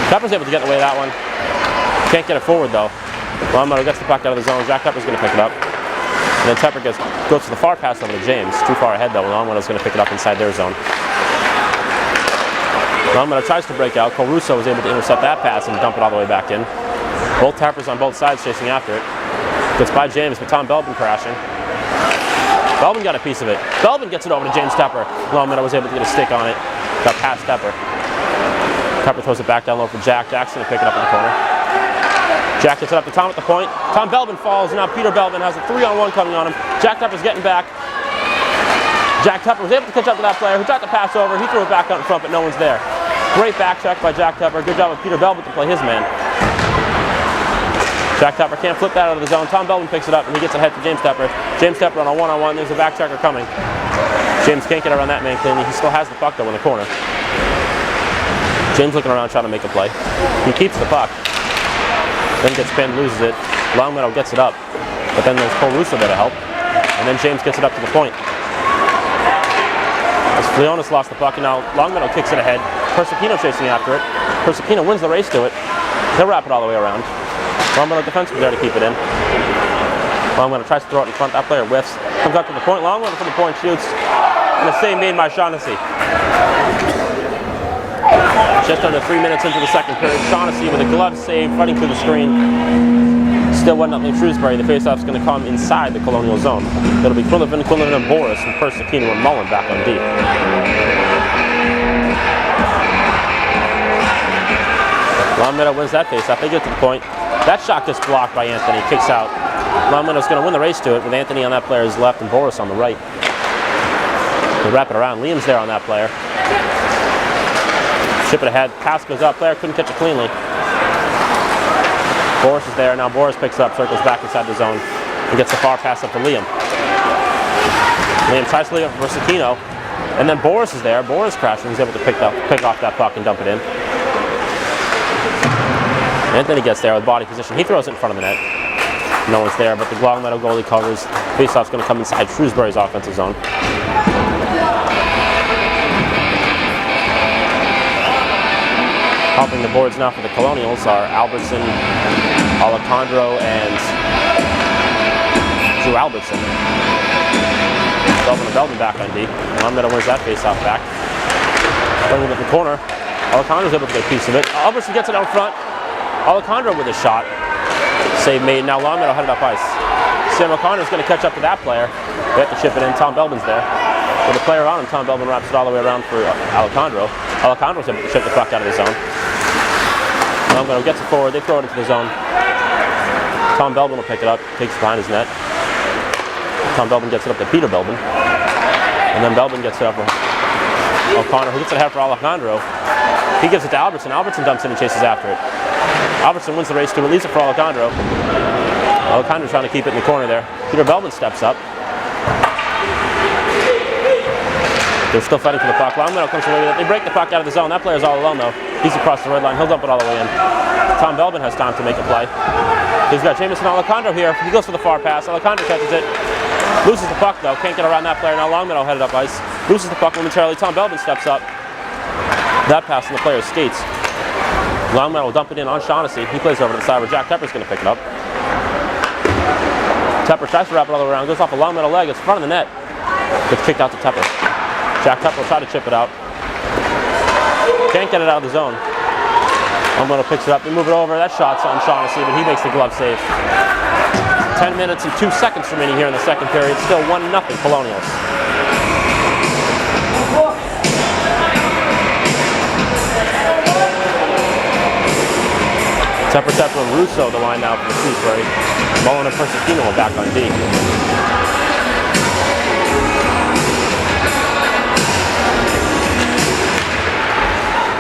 S1: Tepper's able to get in the way of that one. Can't get it forward though. Longmeadow gets the puck out of the zone. Jack Tepper's going to pick it up. And then Tepper goes to the far pass over to James. Too far ahead though. Longmeadow's going to pick it up inside their zone. Longmeadow tries to break out. Cole Russo was able to intercept that pass and dump it all the way back in. Both Tappers on both sides chasing after it. Gets by James, but Tom Belvin crashing. Belvin got a piece of it. Belvin gets it over to James Tepper. Longmeadow was able to get a stick on it. Got past Tepper. Tepper throws it back down low for Jack. Jack's going to pick it up in the corner. Jack gets it up to Tom at the point. Tom Belvin falls, and now Peter Belvin has a 3-on-1 coming on him. Jack Tepper's getting back. Jack Tepper was able to catch up to that player who tried to pass over. He threw it back out in front, but no one's there. Great back check by Jack Tepper. Good job of Peter Belvin to play his man. Jack Tepper can't flip that out of the zone. Tom Belvin picks it up, and he gets ahead to James Tepper. James Tepper on a 1-on-1. There's a back checker coming. James can't get around that man cleanly. He still has the puck, though, in the corner. James looking around trying to make a play. He keeps the puck. Then gets pinned, loses it. Longmeadow gets it up. But then there's Cole Russo there to help. And then James gets it up to the point. As Leonis lost the puck, and now Longmeadow kicks it ahead. Persicino chasing after it. Persicino wins the race to it. He'll wrap it all the way around. Longmeadow defense was there to keep it in. Longmeadow tries to throw it in front. That player whiffs. Comes up to the point. Longmeadow from the point shoots. And the save made by Shaughnessy. Just under 3 minutes into the second period. Shaughnessy with a glove save running through the screen. Still 1-0 Shrewsbury. The faceoff's going to come inside the Colonial zone. It'll be Quillivan, and Boris, and Persicino and Mullen back on D. Longmeadow wins that faceoff. They get to the point. That shot gets blocked by Anthony. Kicks out. Longmeadow's going to win the race to it with Anthony on that player's left and Boris on the right. They wrap it around. Liam's there on that player. Chip it ahead. Pass goes up. Player couldn't catch it cleanly. Boris is there. Now Boris picks it up, circles back inside the zone, and gets the far pass up to Liam. Liam tries to leave it for Persicino. And then Boris is there. Boris crashing. He's able to pick off that puck and dump it in. Anthony gets there with body position. He throws it in front of the net. No one's there, but the Longmeadow goalie covers. Faceoff's going to come inside Shrewsbury's offensive zone. Helping the boards now for the Colonials are Albertson, Alejandro, and Drew Albertson. Belvin back on D. Longmeadow wins that faceoff back. Playing it in the corner. Alejandro's able to get a piece of it. Albertson gets it out front. Alejandro with a shot. Save made. Now Longmeadow headed up ice. Sam O'Connor's going to catch up to that player. They have to chip it in. Tom Belvin's there. With the player on him, Tom Belvin wraps it all the way around for Alejandro. Alejandro's able to chip the puck out of the zone. Longmeadow gets it forward. They throw it into the zone. Tom Belvin will pick it up. Takes it behind his net. Tom Belvin gets it up to Peter Belvin. And then Belvin gets it up for O'Connor, who gets it ahead for Alejandro. He gives it to Albertson. Albertson dumps in and chases after it. Albertson wins the race to it, leaves it for Alejandro. Alejandro trying to keep it in the corner there. Peter Belvin steps up. They're still fighting for the puck. Longmeadow comes away with it. They break the puck out of the zone. That player's all alone though. He's across the red line. He'll dump it all the way in. Tom Belvin has time to make a play. He's got Jamison Alejandro here. He goes for the far pass. Alejandro catches it. Loses the puck though. Can't get around that player. Now Longmeadow headed up ice. Loses the puck momentarily. Tom Belvin steps up. That pass from the player's skates. Longmeadow will dump it in on Shaughnessy. He plays over to the side where Jack Tepper's going to pick it up. Tepper tries to wrap it all around. Goes off a Longmeadow leg. It's in front of the net. Gets kicked out to Tepper. Jack Tepper will try to chip it out. Can't get it out of the zone. Longmeadow picks it up. They move it over. That shot's on Shaughnessy, but he makes the glove save. 10 minutes and 2 seconds remaining here in the second period. Still 1-0 Colonials. Tepper and Russo the line now for Shrewsbury. Mullen and Persicino are back on D.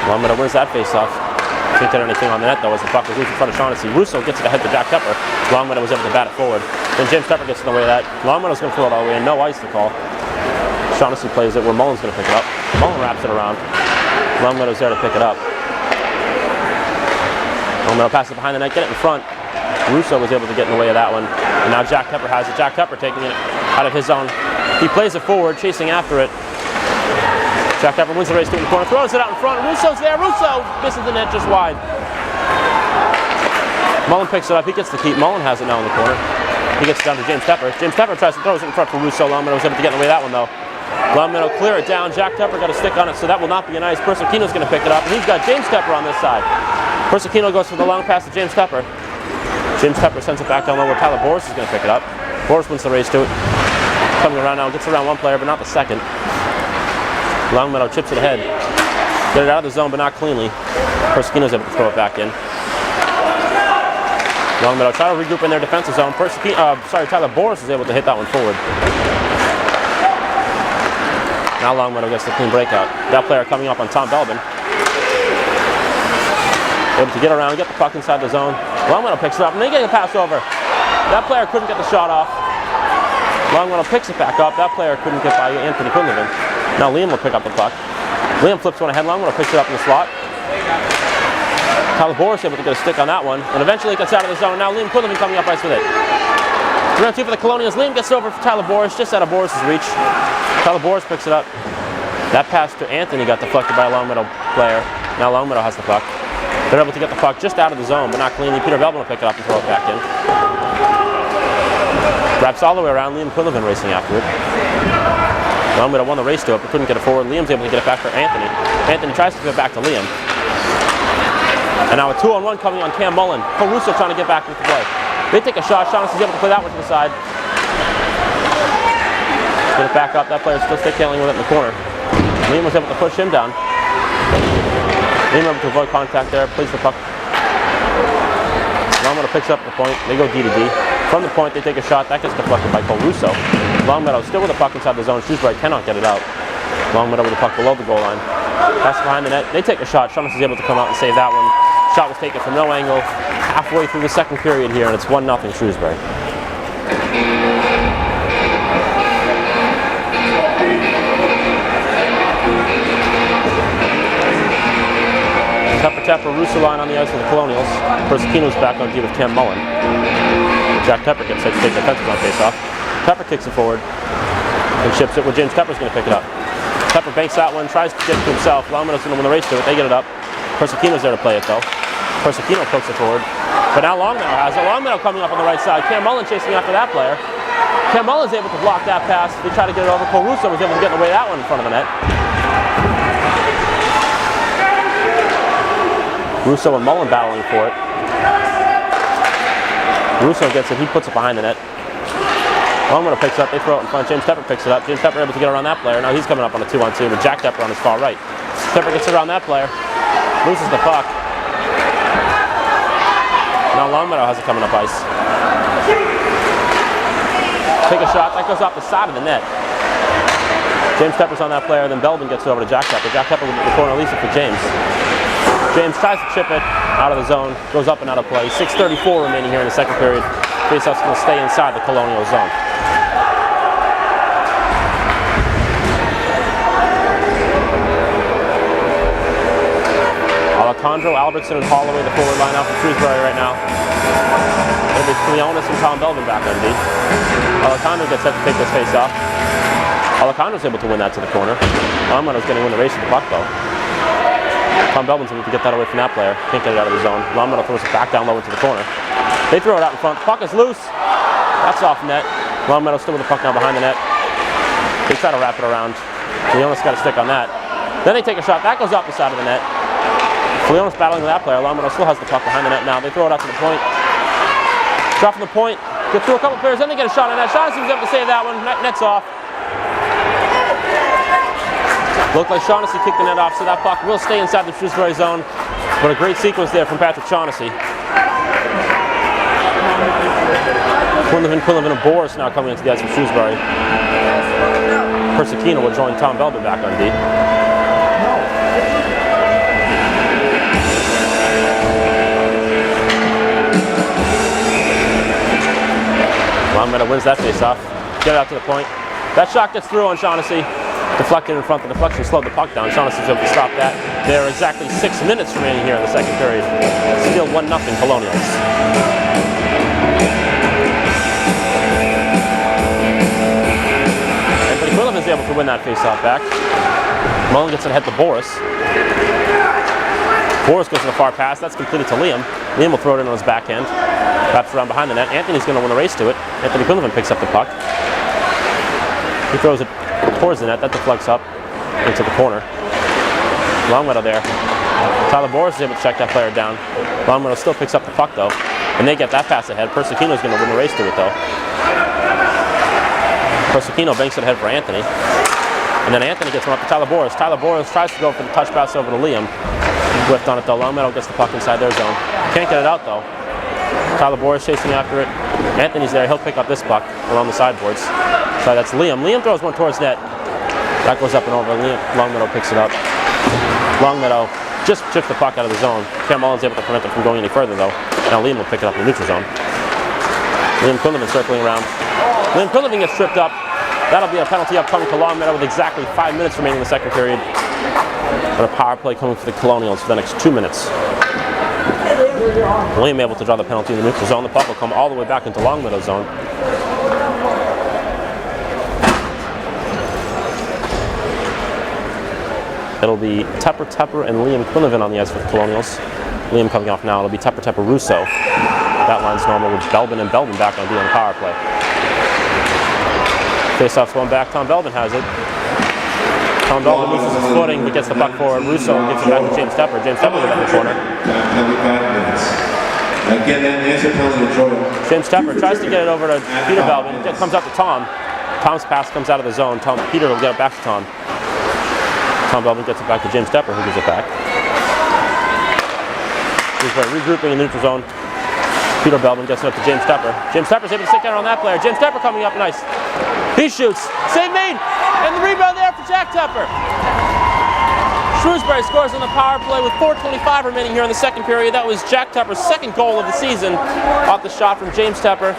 S1: Longmeadow wins that face-off. Can't get anything on the net though as the puck was loose in front of Shaughnessy. Russo gets it ahead to Jack Tepper. Longmeadow was able to bat it forward. Then James Tepper gets in the way of that. Longmeadow's going to throw it all the way in. No ice to call. Shaughnessy plays it where Mullen's going to pick it up. Mullen wraps it around. Longmeadow's there to pick it up. Longmeadow passes it behind the net, get it in front. Russo was able to get in the way of that one. And now Jack Tepper has it. Jack Tepper taking it out of his zone. He plays it forward, chasing after it. Jack Tepper wins the race to the corner, throws it out in front. Russo's there. Russo misses the net just wide. Mullen picks it up. He gets the keep. Mullen has it now in the corner. He gets it down to James Tepper. James Tepper tries to throw it in front for Russo. Longmeadow was able to get in the way of that one, though. Longmeadow clear it down. Jack Tepper got a stick on it, so that will not be a nice. Persicino's going to pick it up, and he's got James Tepper on this side. Persicino goes for the long pass to James Tepper. James Tepper sends it back down low where Tyler Boris is going to pick it up. Boris wins the race to it. Coming around now, gets around one player, but not the second. Longmeadow chips it ahead. Get it out of the zone, but not cleanly. Persicino's able to throw it back in. Longmeadow try to regroup in their defensive zone. Tyler Boris is able to hit that one forward. Now Longmeadow gets the clean breakout. That player coming up on Tom Belbin. Able to get around, get the puck inside the zone. Longmeadow picks it up, and they get a pass over. That player couldn't get the shot off. Longmeadow picks it back up. That player couldn't get by Anthony Quinlivan. Now Liam will pick up the puck. Liam flips one ahead. Longmeadow picks it up in the slot. Tyler Boris able to get a stick on that one, and eventually it gets out of the zone. Now Liam Quinlivan coming up ice with it. 3-on-2 for the Colonials. Liam gets it over for Tyler Boris, just out of Boris' reach. Tyler Boris picks it up. That pass to Anthony got deflected by a Longmeadow player. Now Longmeadow has the puck. They're able to get the puck just out of the zone, but not cleanly. Peter Belbin will pick it up and throw it back in. Wraps all the way around. Liam Quinlivan racing after it. Longmeadow won the race to it, but couldn't get it forward. Liam's able to get it back for Anthony. Anthony tries to give it back to Liam. And now a 2-on-1 coming on Cam Mullen. Russo trying to get back into play. They take a shot. Shaughnessy's able to play that one to the side. Get it back up. That player's still stick handling with it in the corner. Liam was able to push him down. Liam able to avoid contact there. Plays the puck. Longmeadow picks up the point. They go D to D. From the point, they take a shot. That gets deflected by Cole Russo. Longmeadow still with the puck inside the zone. Shrewsbury cannot get it out. Longmeadow with the puck below the goal line. Pass behind the net. They take a shot. Shaughnessy's able to come out and save that one. Shot was taken from no angle halfway through the second period here, and it's 1-0 Shrewsbury. Tepper Russo line on the ice for the Colonials. Persicino's back on D with Cam Mullen. Jack Tepper gets set to take the defensive on face-off. Tepper kicks it forward and chips it, where James Tepper's going to pick it up. Tepper banks that one, tries to get it to himself. Longmeadow's going to win the race to it. They get it up. Persicino's there to play it, though. Persicino pokes it forward. But now Longmeadow has it. Longmeadow coming up on the right side. Cam Mullen chasing after that player. Cam Mullen's able to block that pass. They try to get it over. Cole Russo was able to get in the way of that one in front of the net. Russo and Mullen battling for it. Russo gets it. He puts it behind the net. Longmeadow picks it up. They throw it in front. James Tepper picks it up. James Tepper able to get around that player. Now he's coming up on a 2-on-2 with Jack Tepper on his far right. Tepper gets it around that player. Loses the puck. Now Longmeadow has it coming up ice. Take a shot. That goes off the side of the net. James Tepper's on that player. Then Belbin gets it over to Jack Tepper. Jack Tepper with the corner leaves it for James. James tries to chip it out of the zone. Goes up and out of play. 6:34 remaining here in the second period. Faceoff's going to stay inside the Colonial zone. Alejandro, Albertson, and Holloway, the forward line out for Shrewsbury right now. It'll be Cleonis and Tom Belbin back on D. Alejandro gets set to take this face off. Alejandro's able to win that to the corner. Longmeadow's going to win the race to the puck, though. Tom Belbin's able to get that away from that player. Can't get it out of the zone. Longmeadow throws it back down low into the corner. They throw it out in front. The puck is loose. That's off net. Longmeadow still with the puck now behind the net. They try to wrap it around. Cleonis got a stick on that. Then they take a shot. That goes off the side of the net. Cleonis battling with that player. Longmeadow still has the puck behind the net now. They throw it out to the point. Drop from the point. Get through a couple players. Then they get a shot on that. Shaughnessy was able to save that one. Net's off. Looked like Shaughnessy kicked the net off, so that puck will stay inside the Shrewsbury zone. But a great sequence there from Patrick Shaughnessy. Quinlivan and Boris now coming into the ice from Shrewsbury. Persicino will join Tom Belbin back on D. Longmeadow wins that face-off. Get it out to the point. That shot gets through on Shaughnessy. Deflected in front. The deflection slowed the puck down. Shaughnessy's able to stop that. There are exactly 6 minutes remaining here in the second period. Still 1-0 Colonials. to win that face-off back. Mullen gets it ahead to Boris. Boris goes to the far pass. That's completed to Liam. Liam will throw it in on his backhand. Wraps around behind the net. Anthony's going to win the race to it. Anthony Quinlivan picks up the puck. He throws it towards the net. That deflects up into the corner. Longmeadow there. Tyler Boris is able to check that player down. Longmeadow still picks up the puck though. And they get that pass ahead. Persicino's going to win the race to it though. Persicino banks it ahead for Anthony. And then Anthony gets one up to Tyler Boris. Tyler Boris tries to go for the touch pass over to Liam. Whiffed on it though. Longmeadow gets the puck inside their zone. Can't get it out though. Tyler Boris chasing after it. Anthony's there. He'll pick up this puck along the sideboards. So that's Liam. Liam throws one towards net. That goes up and over. Longmeadow picks it up. Longmeadow just chips the puck out of the zone. Cam Mullen's able to prevent it from going any further though. Now Liam will pick it up in the neutral zone. Liam Quinlivan circling around. Liam Quinlivan gets tripped up. That'll be a penalty upcoming to Longmeadow with exactly 5 minutes remaining in the second period. But a power play coming for the Colonials for the next 2 minutes. Liam able to draw the penalty in the neutral zone. The puck will come all the way back into Longmeadow zone. It'll be Tepper and Liam Quinlivan on the ice for the Colonials. Liam coming off now. It'll be Tepper Russo. That line's normal with Belbin and Belbin back on D on the power play. Face-off's going back. Tom Belbin has it. Tom Belbin loses his footing. He gets the puck forward. Russo gives it back to James Tepper. James Tepper with it in the corner. James Tepper tries to get it over to Peter Belbin. It comes up to Tom. Tom's pass comes out of the zone. Peter will get it back to Tom. Tom Belbin gets it back to James Tepper, who gives it back. He's regrouping in the neutral zone. Peter Belbin gets it up to James Tepper. James Tepper's able to stick down on that player. James Tepper coming up nice. He shoots. Save made. And the rebound there for Jack Tepper. Shrewsbury scores on the power play with 4:25 remaining here in the second period. That was Jack Tepper's second goal of the season off the shot from James Tepper.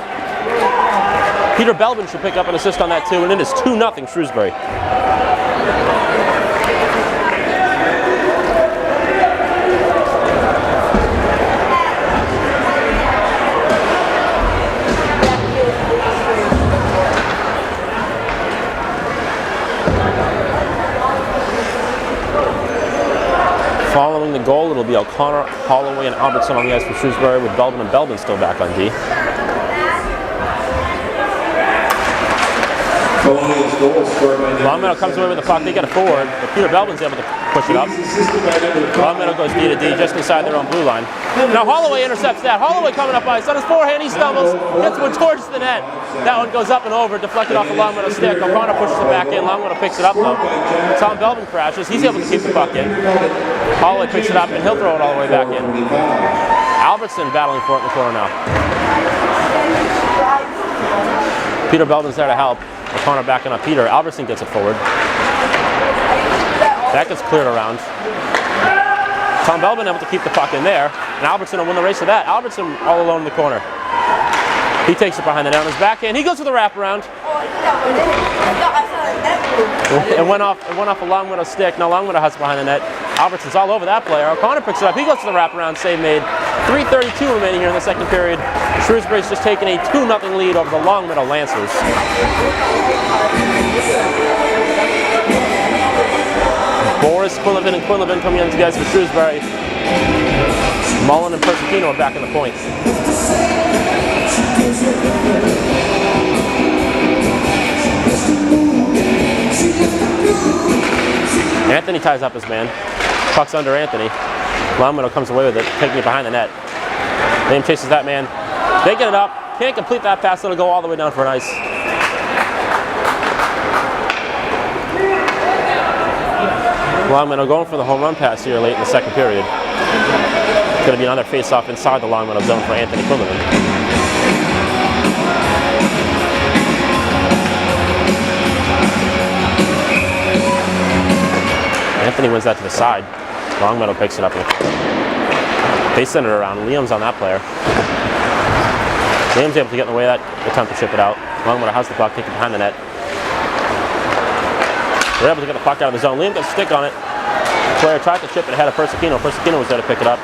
S1: Peter Belbin should pick up an assist on that too, and it is 2-0 Shrewsbury. Following the goal, it'll be O'Connor, Holloway, and Albertson on the ice for Shrewsbury with Belbin and Belbin still back on D. Longmeadow comes away with the puck. They get it forward, but Peter Belbin's able to push it up. Longmeadow goes D to D just inside their own blue line. Now Holloway intercepts that. Holloway coming up ice on his forehand. He stumbles, gets one towards the net. That one goes up and over, deflected off the Longmeadow stick. O'Connor pushes it back in. Longmeadow picks it up though. Tom Belbin crashes. He's able to keep the puck in. Holloway picks it up and he'll throw it all the way back in. Albertson battling for it in the corner now. Peter Belbin's there to help. O'Connor backing up Peter. Albertson gets it forward. That gets cleared around. Tom Belbin able to keep the puck in there, and Albertson will win the race to that. Albertson all alone in the corner. He takes it behind the net on his backhand. He goes for the wraparound. It went off a Longmeadow stick. Now Longmeadow has it behind the net. Albertson's all over that player. O'Connor picks it up. He goes to the wraparound. Save made. 3:32 remaining here in the second period. Shrewsbury's just taken a 2-0 lead over the Longmeadow Lancers. Boris, Quinlivan, and Quinlivan coming in together for Shrewsbury. Mullen and Persicino are back in the point. Anthony ties up his man. Puck's under Anthony. Longmeadow comes away with it, taking it behind the net. Liam chases that man. They get it up. Can't complete that pass. It'll go all the way down for an ice. Longmeadow going for the home run pass here late in the second period. It's going to be another face-off inside the Longmeadow zone for Anthony Quinlivan. Anthony wins that to the side. Longmeadow picks it up. They send it around. Liam's on that player. Liam's able to get in the way of that attempt to chip it out. Longmeadow has the puck, take it behind the net. They're able to get the puck out of the zone. Liam gets a stick on it. Player tried to chip it ahead of Persicino. Persicino was there to pick it up.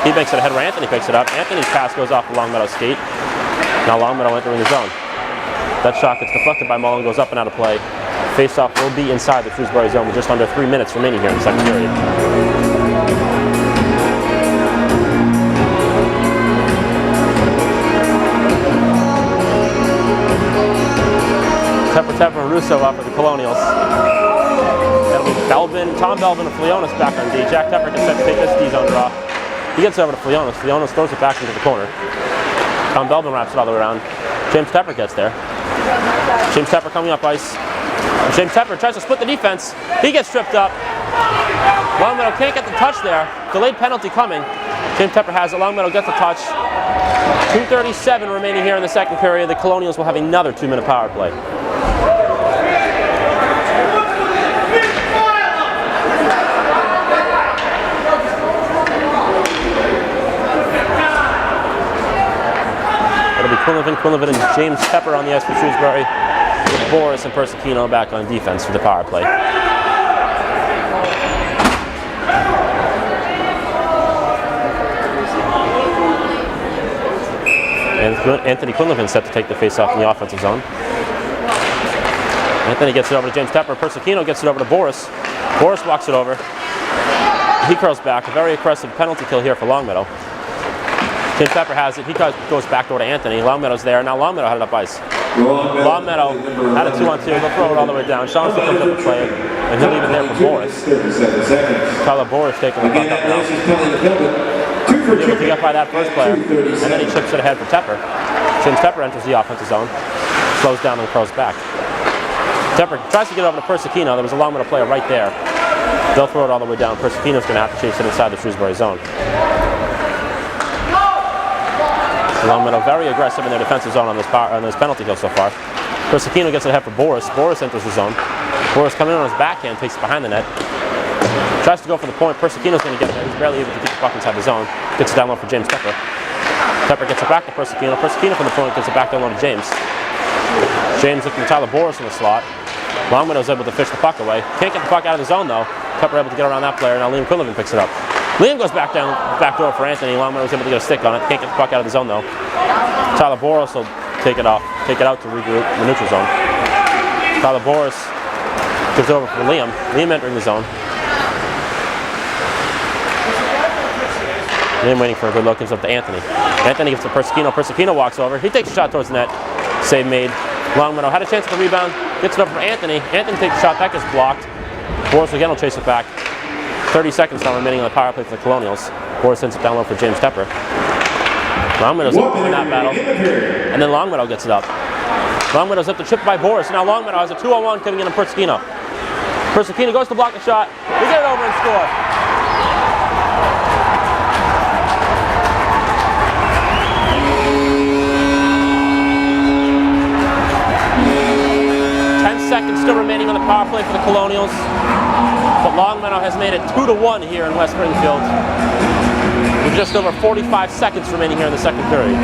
S1: He makes it ahead where Anthony picks it up. Anthony's pass goes off the Longmeadow skate. Now Longmeadow entering the zone. That shot gets deflected by Mullen, goes up and out of play. Face-off will be inside the Shrewsbury zone with just under 3 minutes remaining here in the second period. Tepper and Russo up for the Colonials. That'll be Tom Belvin and Fleonis back on D. Jack Tepper gets set to take this D zone draw. He gets over to Fleonis. Fleonis throws it back into the corner. Tom Belvin wraps it all the way around. James Tepper gets there. James Tepper coming up ice. James Tepper tries to split the defense. He gets tripped up. Longmeadow can't get the touch there. Delayed penalty coming. James Tepper has it. Longmeadow gets the touch. 2:37 remaining here in the second period. The Colonials will have another 2-minute power play. Quinlivan and James Tepper on the ice for Shrewsbury, with Boris and Persicino back on defense for the power play. And Anthony Quinlivan set to take the face-off in the offensive zone. Anthony gets it over to James Tepper. Persicino gets it over to Boris. Boris walks it over. He curls back. A very aggressive penalty kill here for Longmeadow. James Tepper has it. He goes back door to Anthony. Longmeadow's there. Now Longmeadow had it up ice. Longmeadow had a 2-on-2. They'll throw it all the way down. Shaughnessy comes up to play it, and he'll leave it there for Boris. Tyler Boris taking the puck up now. He's able to get by that first player, and then he chips it ahead for Tepper. James Tepper enters the offensive zone, slows down and curls back. Tepper tries to get over to Persicino. There was a Longmeadow player right there. They'll throw it all the way down. Persicino's going to have to chase it inside the Shrewsbury zone. Longmeadow very aggressive in their defensive zone on this penalty kill so far. Persicino gets it ahead for Boris. Boris enters the zone. Boris coming in on his backhand, takes it behind the net. Tries to go for the point. Persicino's going to get there. He's barely able to keep the puck inside the zone. Gets it down low for James Tepper. Tepper gets it back to Persicino. Persicino from the point gets it back down low to James. James looking at Tyler Boris in the slot. Longmeadow's able to fish the puck away. Can't get the puck out of the zone though. Tepper able to get around that player. Now Liam Quinlivan picks it up. Liam goes back door for Anthony. Longmeadow was able to get a stick on it. Can't get the puck out of the zone though. Tyler Boris will take it out to regroup in the neutral zone. Tyler Boris gives it over for Liam. Liam entering the zone. Liam waiting for a good look, gives up to Anthony. Anthony gives to Persicino. Persicino walks over. He takes a shot towards the net. Save made. Longmeadow had a chance for the rebound. Gets it up for Anthony. Anthony takes a shot. That gets blocked. Boris again will chase it back. 30 seconds now remaining on the power play for the Colonials. Boris sends it down low for James Tepper. Longmeadow's up in that battle. And then Longmeadow gets it up. Longmeadow's up to chip by Boris. Now Longmeadow has a 2-on-1 coming in on Persicino. Persicino goes to block the shot. We get it over and score. Seconds still remaining on the power play for the Colonials, but Longmeadow has made it 2-1 here in West Springfield with just over 45 seconds remaining here in the second period.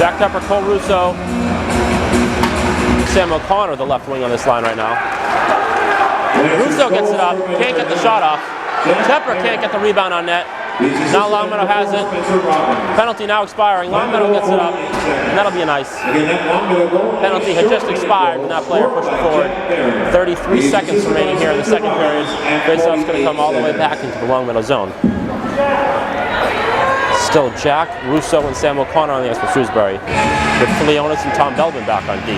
S1: Jack Tepper, Cole Russo, Sam O'Connor, the left wing on this line right now. Russo gets it up, can't get the shot off. Tepper can't get the rebound on net. Now Longmeadow has it. Penalty now expiring. Longmeadow gets it up, and that'll be an ice. Penalty had just expired when that player pushed it forward. 33 seconds remaining here in the second period. Faceoff's going to come all the way back into the Longmeadow zone. Still Jack, Russo, and Sam O'Connor on the ice for Shrewsbury, with Fleonis and Tom Belvin back on D.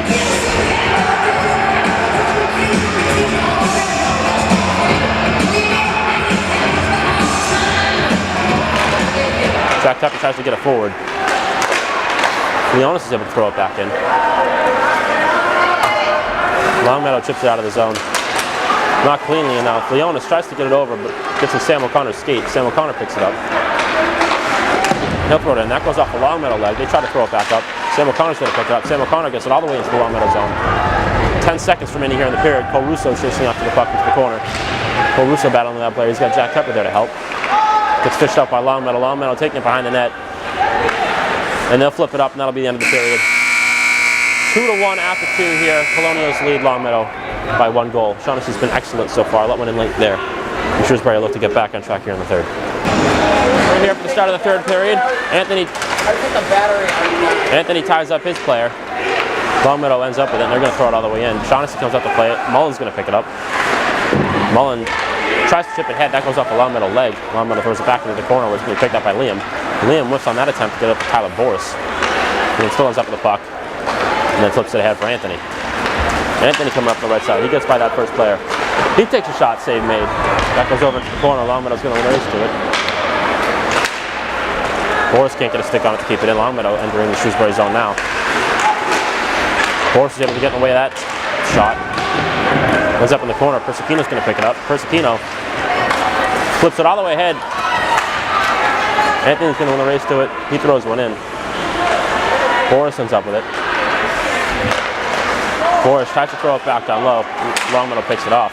S1: Jack Tepper tries to get it forward. Fleonis is able to throw it back in. Longmeadow chips it out of the zone. Not cleanly enough. Fleonis tries to get it over, but gets in Sam O'Connor's skate. Sam O'Connor picks it up. He'll throw it in. That goes off the Longmeadow leg. They try to throw it back up. Sam O'Connor's going to pick it up. Sam O'Connor gets it all the way into the Longmeadow zone. 10 seconds remaining here in the period. Cole Russo chasing after the puck into the corner. Cole Russo battling that player. He's got Jack Tepper there to help. Gets fished up by Longmeadow. Longmeadow taking it behind the net. And they'll flip it up, and that'll be the end of the period. 2-1 after 2 here. Colonials lead Longmeadow. by 1 goal. Shaughnessy's been excellent so far. Let one in late there. And Shrewsbury will look to get back on track here in the third. We're here for the start of the third period. Anthony ties up his player. Longmeadow ends up with it, and they're going to throw it all the way in. Shaughnessy comes up to play it. Mullen's going to pick it up. Mullen tries to chip it head. That goes off the Longmeadow leg. Longmeadow throws it back into the corner where it's going to be picked up by Liam. Liam whiffs on that attempt to get up to Tyler Boris. And then still ends up with the puck. And then flips it ahead for Anthony. Anthony coming up the right side. He gets by that first player. He takes a shot, save made. That goes over to the corner. Longmeadow's going to race to it. Boris can't get a stick on it to keep it in. Longmeadow entering the Shrewsbury zone now. Boris is able to get in the way of that shot. Ends up in the corner. Persicino's going to pick it up. Persicino flips it all the way ahead. Anthony's going to win the race to it. He throws one in. Boris ends up with it. Boris tries to throw it back down low. Longmeadow picks it off.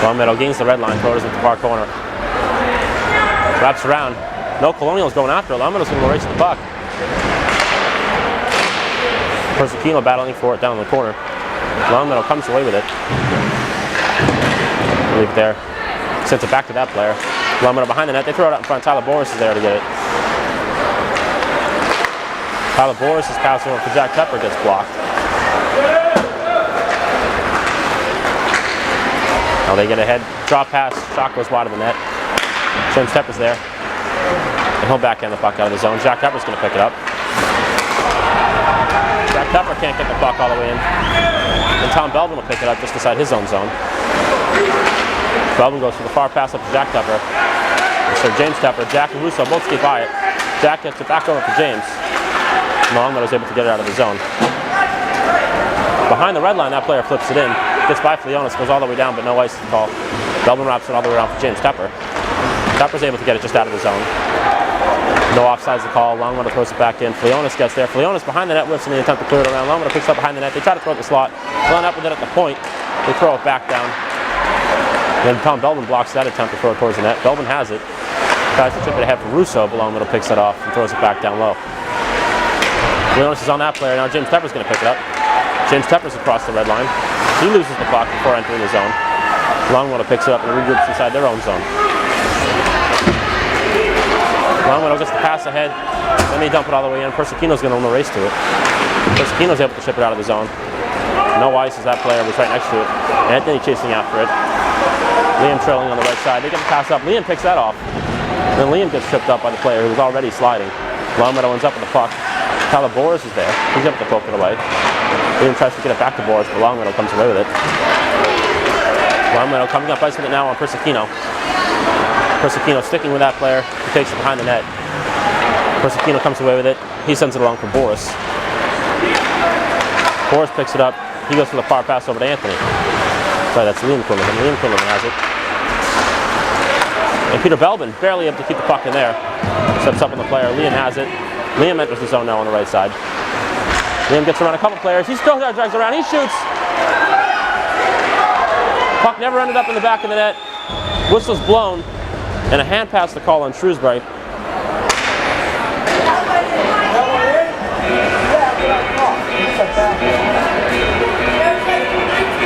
S1: Longmeadow gains the red line, throws it to the far corner. Wraps around. No Colonial's going after it. Longmeadow's going to go race to the puck. Persicino battling for it down in the corner. Longmeadow comes away with it. Leave it there. Sends it back to that player. Longmeadow behind the net. They throw it out in front. Tyler Boris is there to get it. Tyler Boris is passing over for Jack Tepper, gets blocked. Now they get ahead. Drop pass. Shot goes wide of the net. James Tepper's there. And he'll backhand the puck out of the zone. Jack Tepper's going to pick it up. Jack Tepper can't get the puck all the way in. And Tom Belvin will pick it up just inside his own zone. Belvin goes for the far pass up to Jack Tepper. So James Tepper, Jack and Russo both skate by it. Jack gets it back over for James. Longmeadow's able to get it out of the zone. Behind the red line, that player flips it in. Gets by Fleonis, goes all the way down, but no ice to call. Belvin wraps it all the way around for James Tepper. Tepper's able to get it just out of the zone. No offsides to call. Longmeadow throws it back in. Fleonis gets there. Fleonis behind the net whiffs in the attempt to clear it around. Longmeadow picks up behind the net. They try to throw it the slot. Line up with it at the point. They throw it back down. Then Tom Belvin blocks that attempt to throw it towards the net. Belvin has it. Tries to chip it ahead for Russo, but Longmeadow picks it off and throws it back down low. Fleonis is on that player. Now James Tepper's going to pick it up. James Tepper's across the red line. He loses the puck before entering the zone. Longmeadow picks it up and regroups inside their own zone. Longmeadow gets the pass ahead. Then they dump it all the way in. Persicino's going to win the race to it. Persicino's able to chip it out of the zone. No ice as that player was right next to it. Anthony chasing after it. Liam trailing on the right side. They get the pass up. Liam picks that off. Then Liam gets tripped up by the player who was already sliding. Longmeadow ends up with the puck. Tyler Boris is there. He's able to poke it away. Liam tries to get it back to Boris, but Longmeadow comes away with it. Longmeadow coming up ice with it now on Persicino. Persicino sticking with that player. He takes it behind the net. Persicino comes away with it. He sends it along for Boris. Boris picks it up. He goes for the far pass over to Anthony. Sorry, that's Liam Quinlivan. Liam Quinlivan has it. And Peter Belvin barely able to keep the puck in there. Steps up on the player. Liam has it. Liam enters the zone now on the right side. Liam gets around a couple players. He still drags around. He shoots. Puck never ended up in the back of the net. Whistle's blown. And a hand pass to call on Shrewsbury.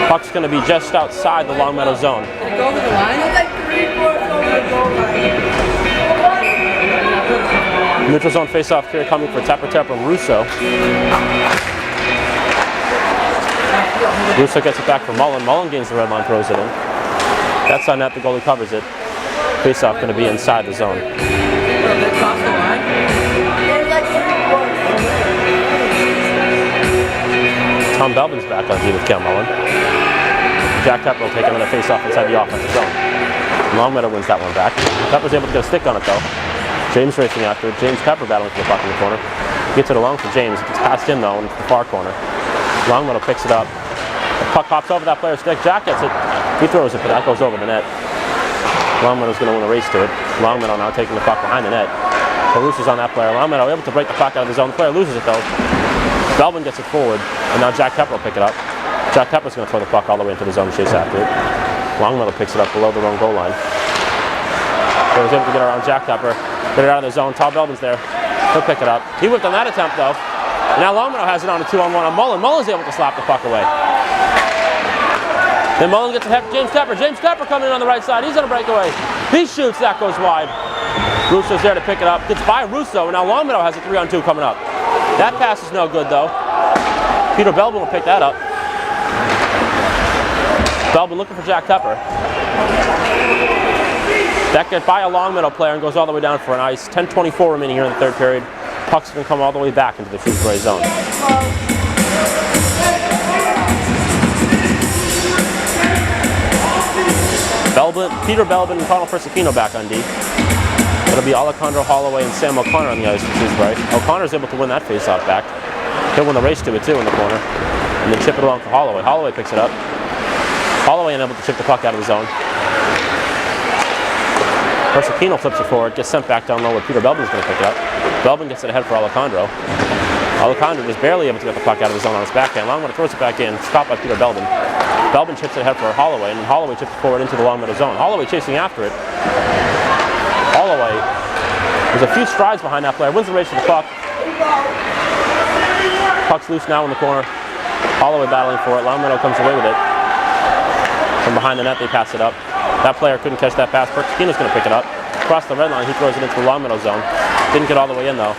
S1: Puck's going to be just outside the Longmeadow zone.
S3: Did it go over the line? It's like 3/4 over the goal line.
S1: Neutral zone face-off here coming for Tepper Russo. Russo gets it back for Mullen. Mullen gains the red line, throws it in. That's on net, the goalie covers it. Face-off going to be inside the zone.
S3: Did it cross the line? It's like 3/4.
S1: Tom Belvin's back on D with Kel Mullen. Jack Tepper will take him in a face-off inside the offensive zone. Longmeadow wins that one back. Tepper's able to get a stick on it though. James racing after it. James Tepper battling for the puck in the corner. Gets it along for James. It gets past him though into the far corner. Longmeadow picks it up. The puck hops over that player's stick. Jack gets it. He throws it, but that goes over the net. Longmeadow's going to win a race to it. Longmeadow now taking the puck behind the net. Russo's on that player. Longmeadow able to break the puck out of the zone. The player loses it though. Belvin gets it forward, and now Jack Tepper will pick it up. Jack Tepper's going to throw the puck all the way into the zone, chase after it. Longmeadow picks it up below the wrong goal line. So he's able to get around Jack Tepper, get it out of the zone. Tom Belvin's there. He'll pick it up. He whipped on that attempt though. And now Longmeadow has it on a 2-on-1 on Mullen. Mullen's able to slap the puck away. Then Mullen gets ahead for James Tepper. James Tepper coming in on the right side. He's going to break away. He shoots. That goes wide. Russo's there to pick it up. Gets by Russo, and now Longmeadow has a 3-on-2 coming up. That pass is no good, though. Peter Belbin will pick that up. Belbin looking for Jack Tepper. That gets by a Longmeadow player and goes all the way down for an ice. 10:24 remaining here in the third period. Puck's going to come all the way back into the Shrewsbury zone. Peter Belbin and Connell Persicino back on D. It'll be Alejandro Holloway and Sam O'Connor on the ice for Shrewsbury. O'Connor's able to win that face-off back. He'll win the race to it too in the corner. And then chip it along for Holloway. Holloway picks it up. Holloway unable to chip the puck out of the zone. Persicino flips it forward, gets sent back down low where Peter Belbin's going to pick it up. Belbin gets it ahead for Alejandro. Alejandro is barely able to get the puck out of the zone on his backhand. Longmeadow throws it back in, stopped by Peter Belbin. Belbin chips it ahead for Holloway, and Holloway chips it forward into the Longmeadow zone. Holloway chasing after it. Holloway is a few strides behind that player, wins the race to the puck. Puck's loose now in the corner. Holloway battling for it. Longmeadow comes away with it. From behind the net, they pass it up. That player couldn't catch that pass. Persicino's going to pick it up. Across the red line, he throws it into the Longmeadow zone. Didn't get all the way in, though.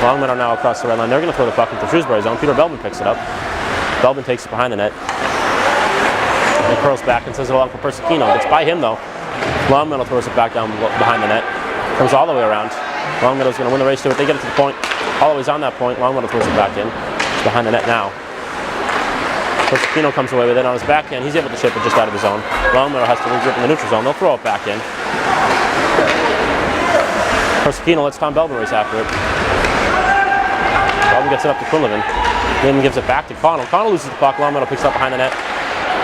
S1: Longmeadow now across the red line. They're going to throw the puck into the Shrewsbury zone. Peter Belbin picks it up. Belbin takes it behind the net. And curls back and sends it along for Persicino. It's by him, though. Longmeadow throws it back down behind the net. Comes all the way around. Longmeadow's going to win the race to it. They get it to the point. Holloway's on that point. Longmeadow throws it back in. It's behind the net now. Persicino comes away with it on his backhand. He's able to chip it just out of the zone. Longmeadow has to regroup in the neutral zone. They'll throw it back in. Persicino lets Tom Belbin race after it. Belbin gets it up to Quinlivan. Then gives it back to Connell. Connell loses the puck. Longmeadow picks it up behind the net.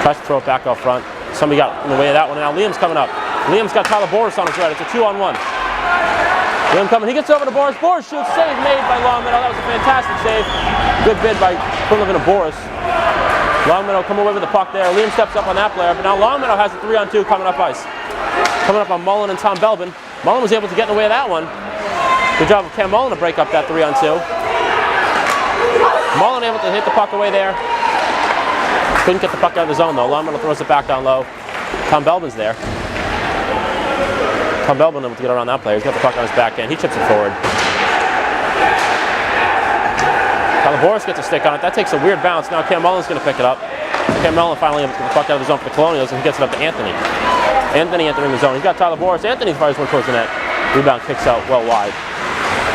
S1: Tries to throw it back out front. Somebody got in the way of that one. And now Liam's coming up. Liam's got Tyler Boris on his right. It's a 2-on-1. Liam coming. He gets over to Boris. Boris shoots. Save made by Longmeadow. That was a fantastic save. Good bid by Quinlivan and Boris. Longmeadow come away with the puck there. Liam steps up on that player. But now Longmeadow has a 3-on-2 coming up ice. Coming up on Mullen and Tom Belbin. Mullen was able to get in the way of that one. Good job of Cam Mullen to break up that 3-on-2. Mullen able to hit the puck away there. Couldn't get the puck out of the zone though. Longmeadow throws it back down low. Tom Belbin's there. Tom Belbin able to get around that player. He's got the puck on his backhand. He chips it forward. Tyler Boris gets a stick on it. That takes a weird bounce. Now Cam Mullen's going to pick it up. Cam Mullen finally able to get the puck out of the zone for the Colonials, and he gets it up to Anthony. Anthony entering the zone. He's got Tyler Boris. Anthony fires one towards the net. Rebound kicks out well wide.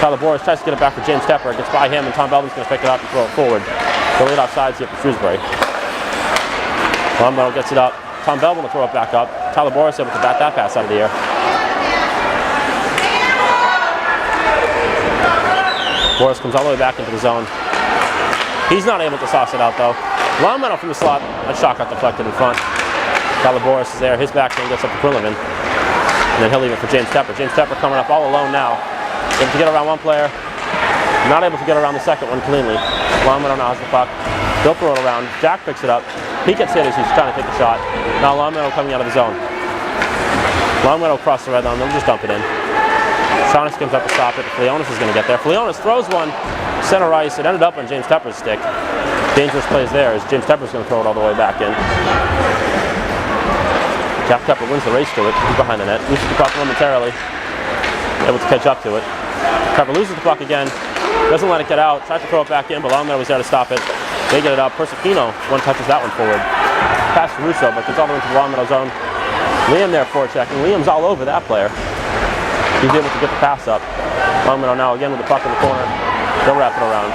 S1: Tyler Boris tries to get it back for James Tepper. Gets by him, and Tom Belbin's going to pick it up and throw it forward. They'll lead offsides here for Shrewsbury. Longmeadow gets it up. Tom Belbin will throw it back up. Tyler Boris able to bat that pass out of the air. Boris comes all the way back into the zone. He's not able to sauce it out though. Longmeadow from the slot. That shot got deflected in front. Tyler Boris is there. His backhand gets up to Quinlivan. And then he'll leave it for James Tepper. James Tepper coming up all alone now. Able to get around one player. Not able to get around the second one cleanly. Longmeadow now has the puck. They'll throw it around. Jack picks it up. He gets hit as he's trying to take the shot. Now Longmeadow coming out of the zone. Longmeadow across the red line. They'll just dump it in. Shaughnessy comes up to stop it. Fleonis is going to get there. Fleonis throws one. Center ice. It ended up on James Tepper's stick. Dangerous plays there as James Tepper's going to throw it all the way back in. Jack Tepper wins the race to it. He's behind the net. Loses the puck momentarily. Able to catch up to it. Tepper loses the puck again. Doesn't let it get out. Tries to throw it back in, but Longmeadow was there to stop it. They get it up. Persicino one touches that one forward. Pass to Russo, but gets all the way to the Longmeadow zone. Liam there forechecking. Liam's all over that player. He's able to get the pass up. Longmeadow now again with the puck in the corner. They'll wrap it around.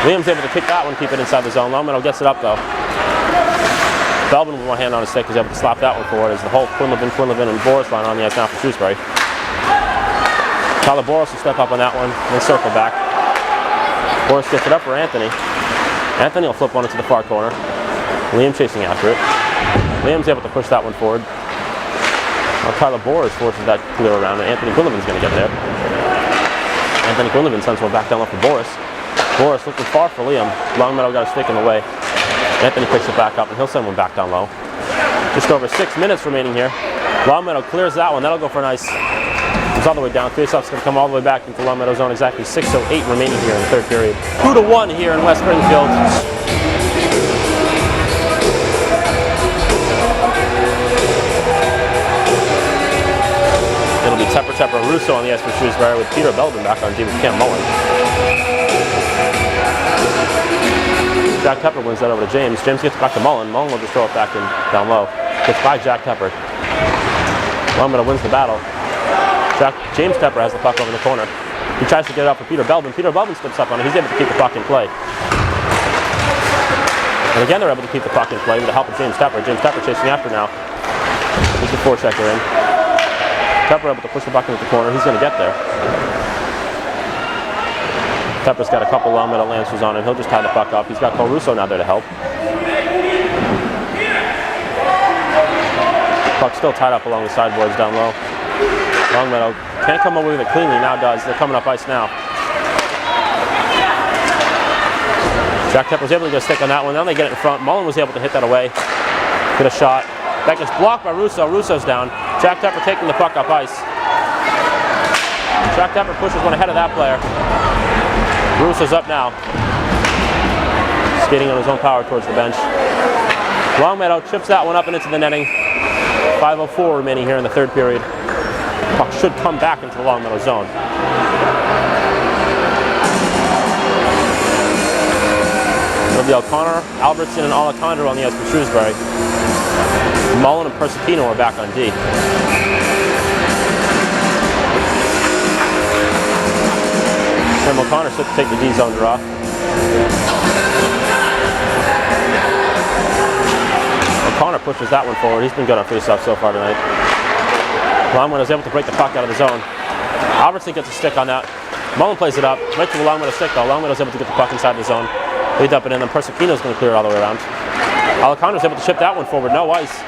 S1: Liam's able to kick that one, keep it inside the zone. Longmeadow gets it up though. Belbin with one hand on his stick is able to slap that one forward as the whole Quinlivan, and Boris line on the ice now for Shrewsbury. Tyler Boris will step up on that one and then circle back. Boris gets it up for Anthony. Anthony will flip one into the far corner. Liam chasing after it. Liam's able to push that one forward. Now Tyler Boris forces that clear around, and Anthony Quinlivan's going to get there. Anthony Quinlivan sends one back down low for Boris. Boris looking far for Liam. Longmeadow got a stick in the way. Anthony picks it back up, and he'll send one back down low. Just over 6 minutes remaining here. Longmeadow clears that one. That'll go for a nice It's all the way down. Faceoff's going to come all the way back into Longmeadow zone. Exactly 6:08 remaining here in the third period. 2-1 here in West Springfield. It'll be Tepper Russo on the ice for Shrewsbury with Peter Belbin back on D with Cam Mullen. Jack Tepper wins that over to James. James gets back to Mullen. Mullen will just throw it back in down low. Gets by Jack Tepper. Longmeadow wins the battle. James Tepper has the puck over the corner. He tries to get it up for Peter Belbin. Peter Belbin slips up on it. He's able to keep the puck in play. And again, they're able to keep the puck in play with the help of James Tepper. James Tepper chasing after now. He's the forechecker in. Tepper able to push the puck into the corner. He's going to get there. Tepper's got a couple Longmeadow lancers on him. He'll just tie the puck up. He's got Cole Russo now there to help. Puck still tied up along the sideboards down low. Longmeadow can't come away with it cleanly, now does. They're coming up ice now. Jack Tepper was able to get a stick on that one. Now they get it in front. Mullen was able to hit that away. Get a shot. That gets blocked by Russo. Russo's down. Jack Tepper taking the puck up ice. Jack Tepper pushes one ahead of that player. Russo's up now. Skating on his own power towards the bench. Longmeadow chips that one up and into the netting. 5:04 remaining here in the third period. Puck should come back into the Longmeadow zone. It'll be O'Connor, Albertson, and Alejandro on the ice for Shrewsbury. Mullen and Persicino are back on D. Sam O'Connor set to take the D zone draw. O'Connor pushes that one forward. He's been good on faceoff so far tonight. Longmeadow is able to break the puck out of the zone. Albertson gets a stick on that. Mullen plays it up. Right to the Longmeadow stick though. Longmeadow is able to get the puck inside the zone. They dump it in, then Persicino is going to clear it all the way around. Alejandro is able to chip that one forward. No ice.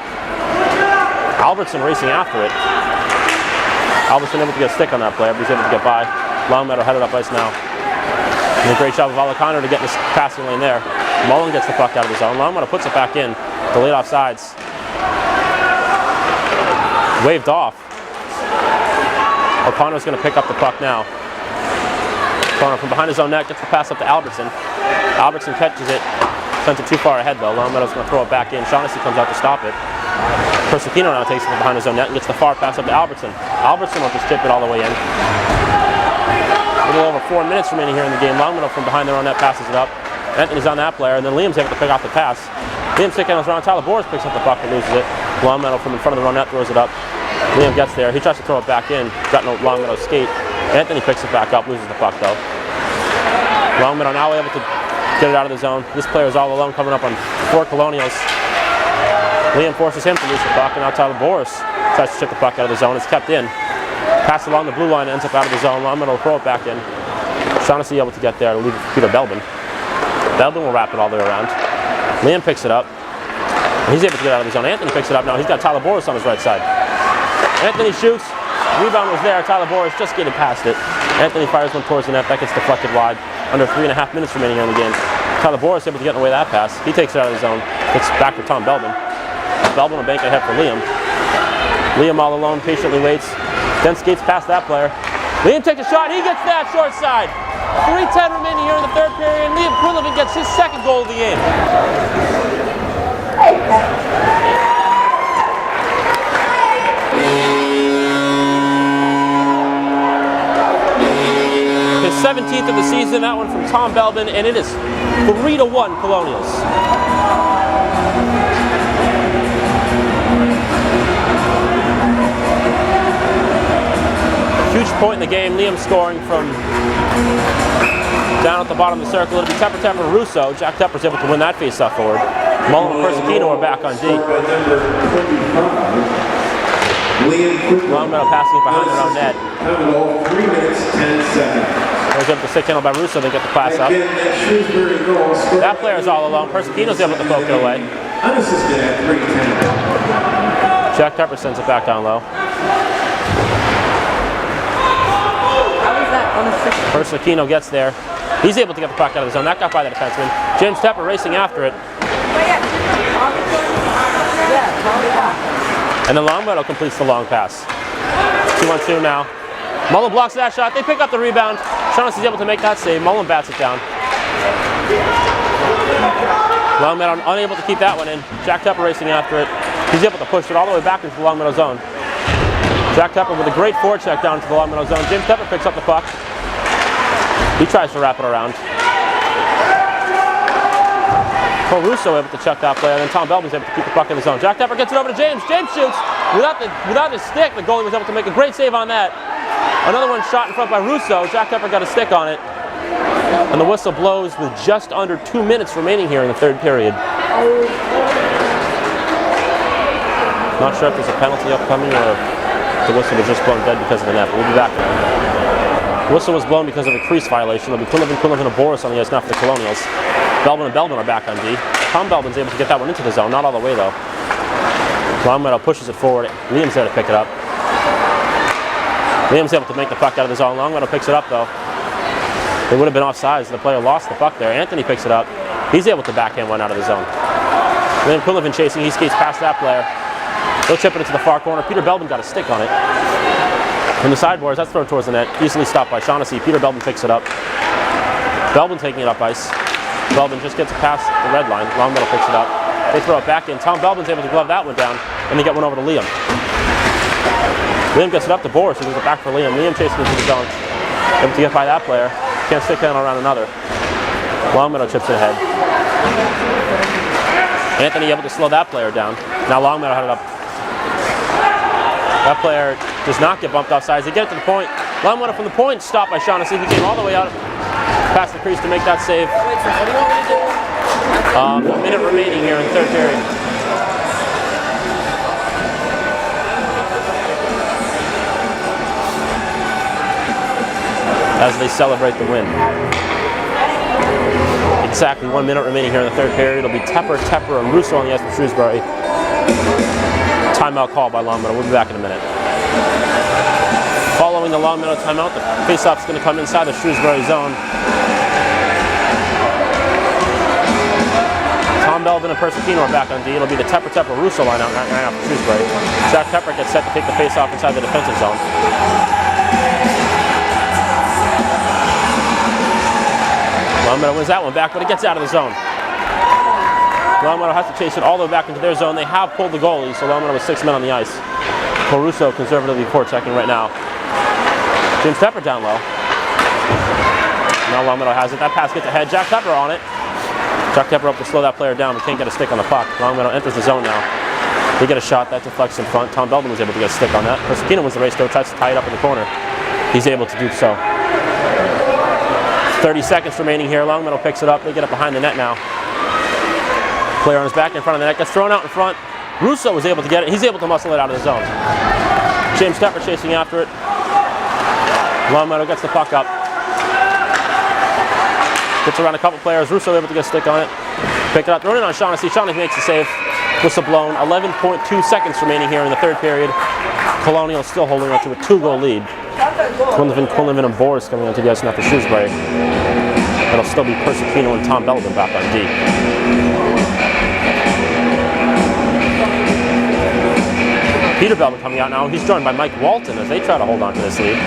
S1: Albertson racing after it. Albertson able to get a stick on that player, but he's able to get by. Longmeadow headed up ice now. And a great job of Alejandro to get in this passing lane there. Mullen gets the puck out of the zone. Longmeadow puts it back in. The lead off sides. Waved off. O'Connor's going to pick up the puck now. O'Connor from behind his own net gets the pass up to Albertson. Albertson catches it. Sends it too far ahead though. Longmeadow's going to throw it back in. Shaughnessy comes out to stop it. Persicino now takes it from behind his own net and gets the far pass up to Albertson. Albertson will just chip it all the way in. A little over 4 minutes remaining here in the game. Longmeadow from behind their own net passes it up. Anthony's on that player, and then Liam's able to pick off the pass. Liam stick handles around. Tyler Boris picks up the puck and loses it. Longmeadow from in front of the own net throws it up. Liam gets there. He tries to throw it back in. Got no Longmeadow skate. Anthony picks it back up, loses the puck though. Longmeadow now able to get it out of the zone. This player is all alone coming up on 4 Colonials. Liam forces him to lose the puck, and now Tyler Boris tries to chip the puck out of the zone. It's kept in. Pass along the blue line, ends up out of the zone. Longmeadow will throw it back in. Shaughnessy able to get there to leave it for Peter Belbin. Belbin will wrap it all the way around. Liam picks it up. He's able to get out of the zone. Anthony picks it up now. He's got Tyler Boris on his right side. Anthony shoots. Rebound was there. Tyler Boris just getting past it. Anthony fires one towards the net. That gets deflected wide. Under 3.5 minutes remaining in the game. Tyler Boris able to get away that pass. He takes it out of the zone. It's back to Tom Belbin. Belbin will bank ahead for Liam. Liam all alone patiently waits. Then skates past that player. Liam takes a shot. He gets that short side. 3:10 remaining here in the third period. Liam Quinlivan gets his second goal of the game. His 17th of the season, that one from Tom Belbin, and it is 3-1 Colonials. Huge point in the game. Liam scoring from down at the bottom of the circle. It'll be Tepper Russo. Jack Tepper's able to win that face-off forward. Mullen and Persicino are back on D. Longmeadow passing it behind their own net.
S2: 3 minutes, 10 seconds.
S1: There's able to stick handle by Russo, they get the pass up. That player's all alone. Persicino's able to poke it away.
S2: Unassisted at 3:10.
S1: Jack Tepper sends it back down low. Persicino gets there. He's able to get the puck out of the zone. That got by the defenseman. James Tepper racing after it. And then Longmeadow completes the long pass. 2-on-2 now. Mullen blocks that shot. They pick up the rebound. Shaughnessy's able to make that save. Mullen bats it down. Longmeadow unable to keep that one in. Jack Tepper racing after it. He's able to push it all the way back into the Longmeadow zone. Jack Tepper with a great forecheck down to the Longmeadow zone. James Tepper picks up the puck. He tries to wrap it around. Russo able to check that play, and then Tom Belbin's able to keep the puck in the zone. Jack Tepper gets it over to James. James shoots. Without his stick, the goalie was able to make a great save on that. Another one shot in front by Russo. Jack Tepper got a stick on it. And the whistle blows with just under 2 minutes remaining here in the third period. Not sure if there's a penalty upcoming or if the whistle was just blown dead because of the net, but we'll be back. The whistle was blown because of a crease violation. It'll be Quinlivan and Boris on the ice now for the Colonials. Belbin and Belbin are back on D. Tom Belbin's able to get that one into the zone, not all the way though. Longmeadow pushes it forward. Liam's there to pick it up. Liam's able to make the puck out of the zone. Longmeadow picks it up though. It would have been offsides. The player lost the puck there. Anthony picks it up. He's able to backhand one out of the zone. Liam Quinlivan chasing. He skates past that player. He'll chip it into the far corner. Peter Belbin got a stick on it. From the sideboards, that's thrown towards the net. Easily stopped by Shaughnessy. Peter Belbin picks it up. Belbin taking it up ice. Belbin just gets past the red line. Longmeadow picks it up. They throw it back in. Tom Belbin's able to glove that one down, and they get one over to Liam. Liam gets it up to Boris, who gives it back for Liam. Liam chasing into the zone. Able to get by that player. Can't stick down around another. Longmeadow chips it ahead. Anthony able to slow that player down. Now Longmeadow had it up. That player does not get bumped offsides. They get it to the point. Longmeadow from the point, stopped by Shaughnessy. He came all the way out past the crease to make that save.
S3: Wait, so what do you want me to do?
S1: A minute remaining here in the third period. As they celebrate the win. Exactly 1 minute remaining here in the third period. It'll be Tepper, and Russo on the ice for Shrewsbury. Timeout call by Longmeadow. We'll be back in a minute. Following the Longmeadow timeout, the faceoff's going to come inside the Shrewsbury zone. Tom Belbin and Persicino are back on D. It'll be the Tepper Russo line out right now for Shrewsbury. Jack Tepper gets set to take the faceoff inside the defensive zone. Longmeadow wins that one back, but it gets out of the zone. Longmeadow has to chase it all the way back into their zone. They have pulled the goalie, so Longmeadow with 6 men on the ice. Russo conservatively forechecking right now. James Tepper down low. Now Longmeadow has it. That pass gets ahead. Jack Tepper on it. Jack Tepper up to slow that player down, but can't get a stick on the puck. Longmeadow enters the zone now. They get a shot. That deflects in front. Tom Belbin was able to get a stick on that. Persicino wins the race though. Tries to tie it up in the corner. He's able to do so. 30 seconds remaining here. Longmeadow picks it up. They get it behind the net now. Player on his back in front of the net. Gets thrown out in front. Russo was able to get it. He's able to muscle it out of the zone. James Tepper chasing after it. Longmeadow gets the puck up. Gets around a couple players. Russo able to get a stick on it. Pick it up. Throw it on Shaughnessy. Shaughnessy makes the save. Whistle blown. 11.2 seconds remaining here in the third period. Colonial still holding on to a 2-goal lead. Quinlivan and Boris coming onto the ice now for Shrewsbury. It'll still be Persicino and Tom Belbin back on D. Peter Belbin coming out now. He's joined by Mike Walton as they try to hold on to this lead.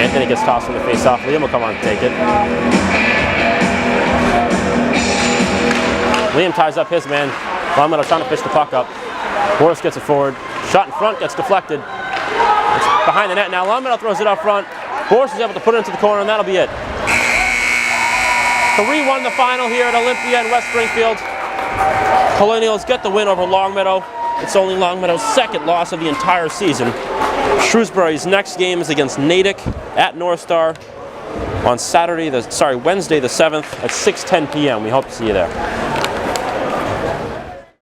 S1: Anthony gets tossed from the face-off. Liam will come on to take it. Liam ties up his man. Longmeadow trying to fish the puck up. Boris gets it forward. Shot in front, gets deflected. It's behind the net now. Longmeadow throws it up front. Boris is able to put it into the corner, and that'll be it. 3-1 the final here at Olympia in West Springfield. Colonials get the win over Longmeadow. It's only Longmeadow's second loss of the entire season. Shrewsbury's next game is against Natick at North Star on Wednesday the 7th at 6:10 p.m. We hope to see you there.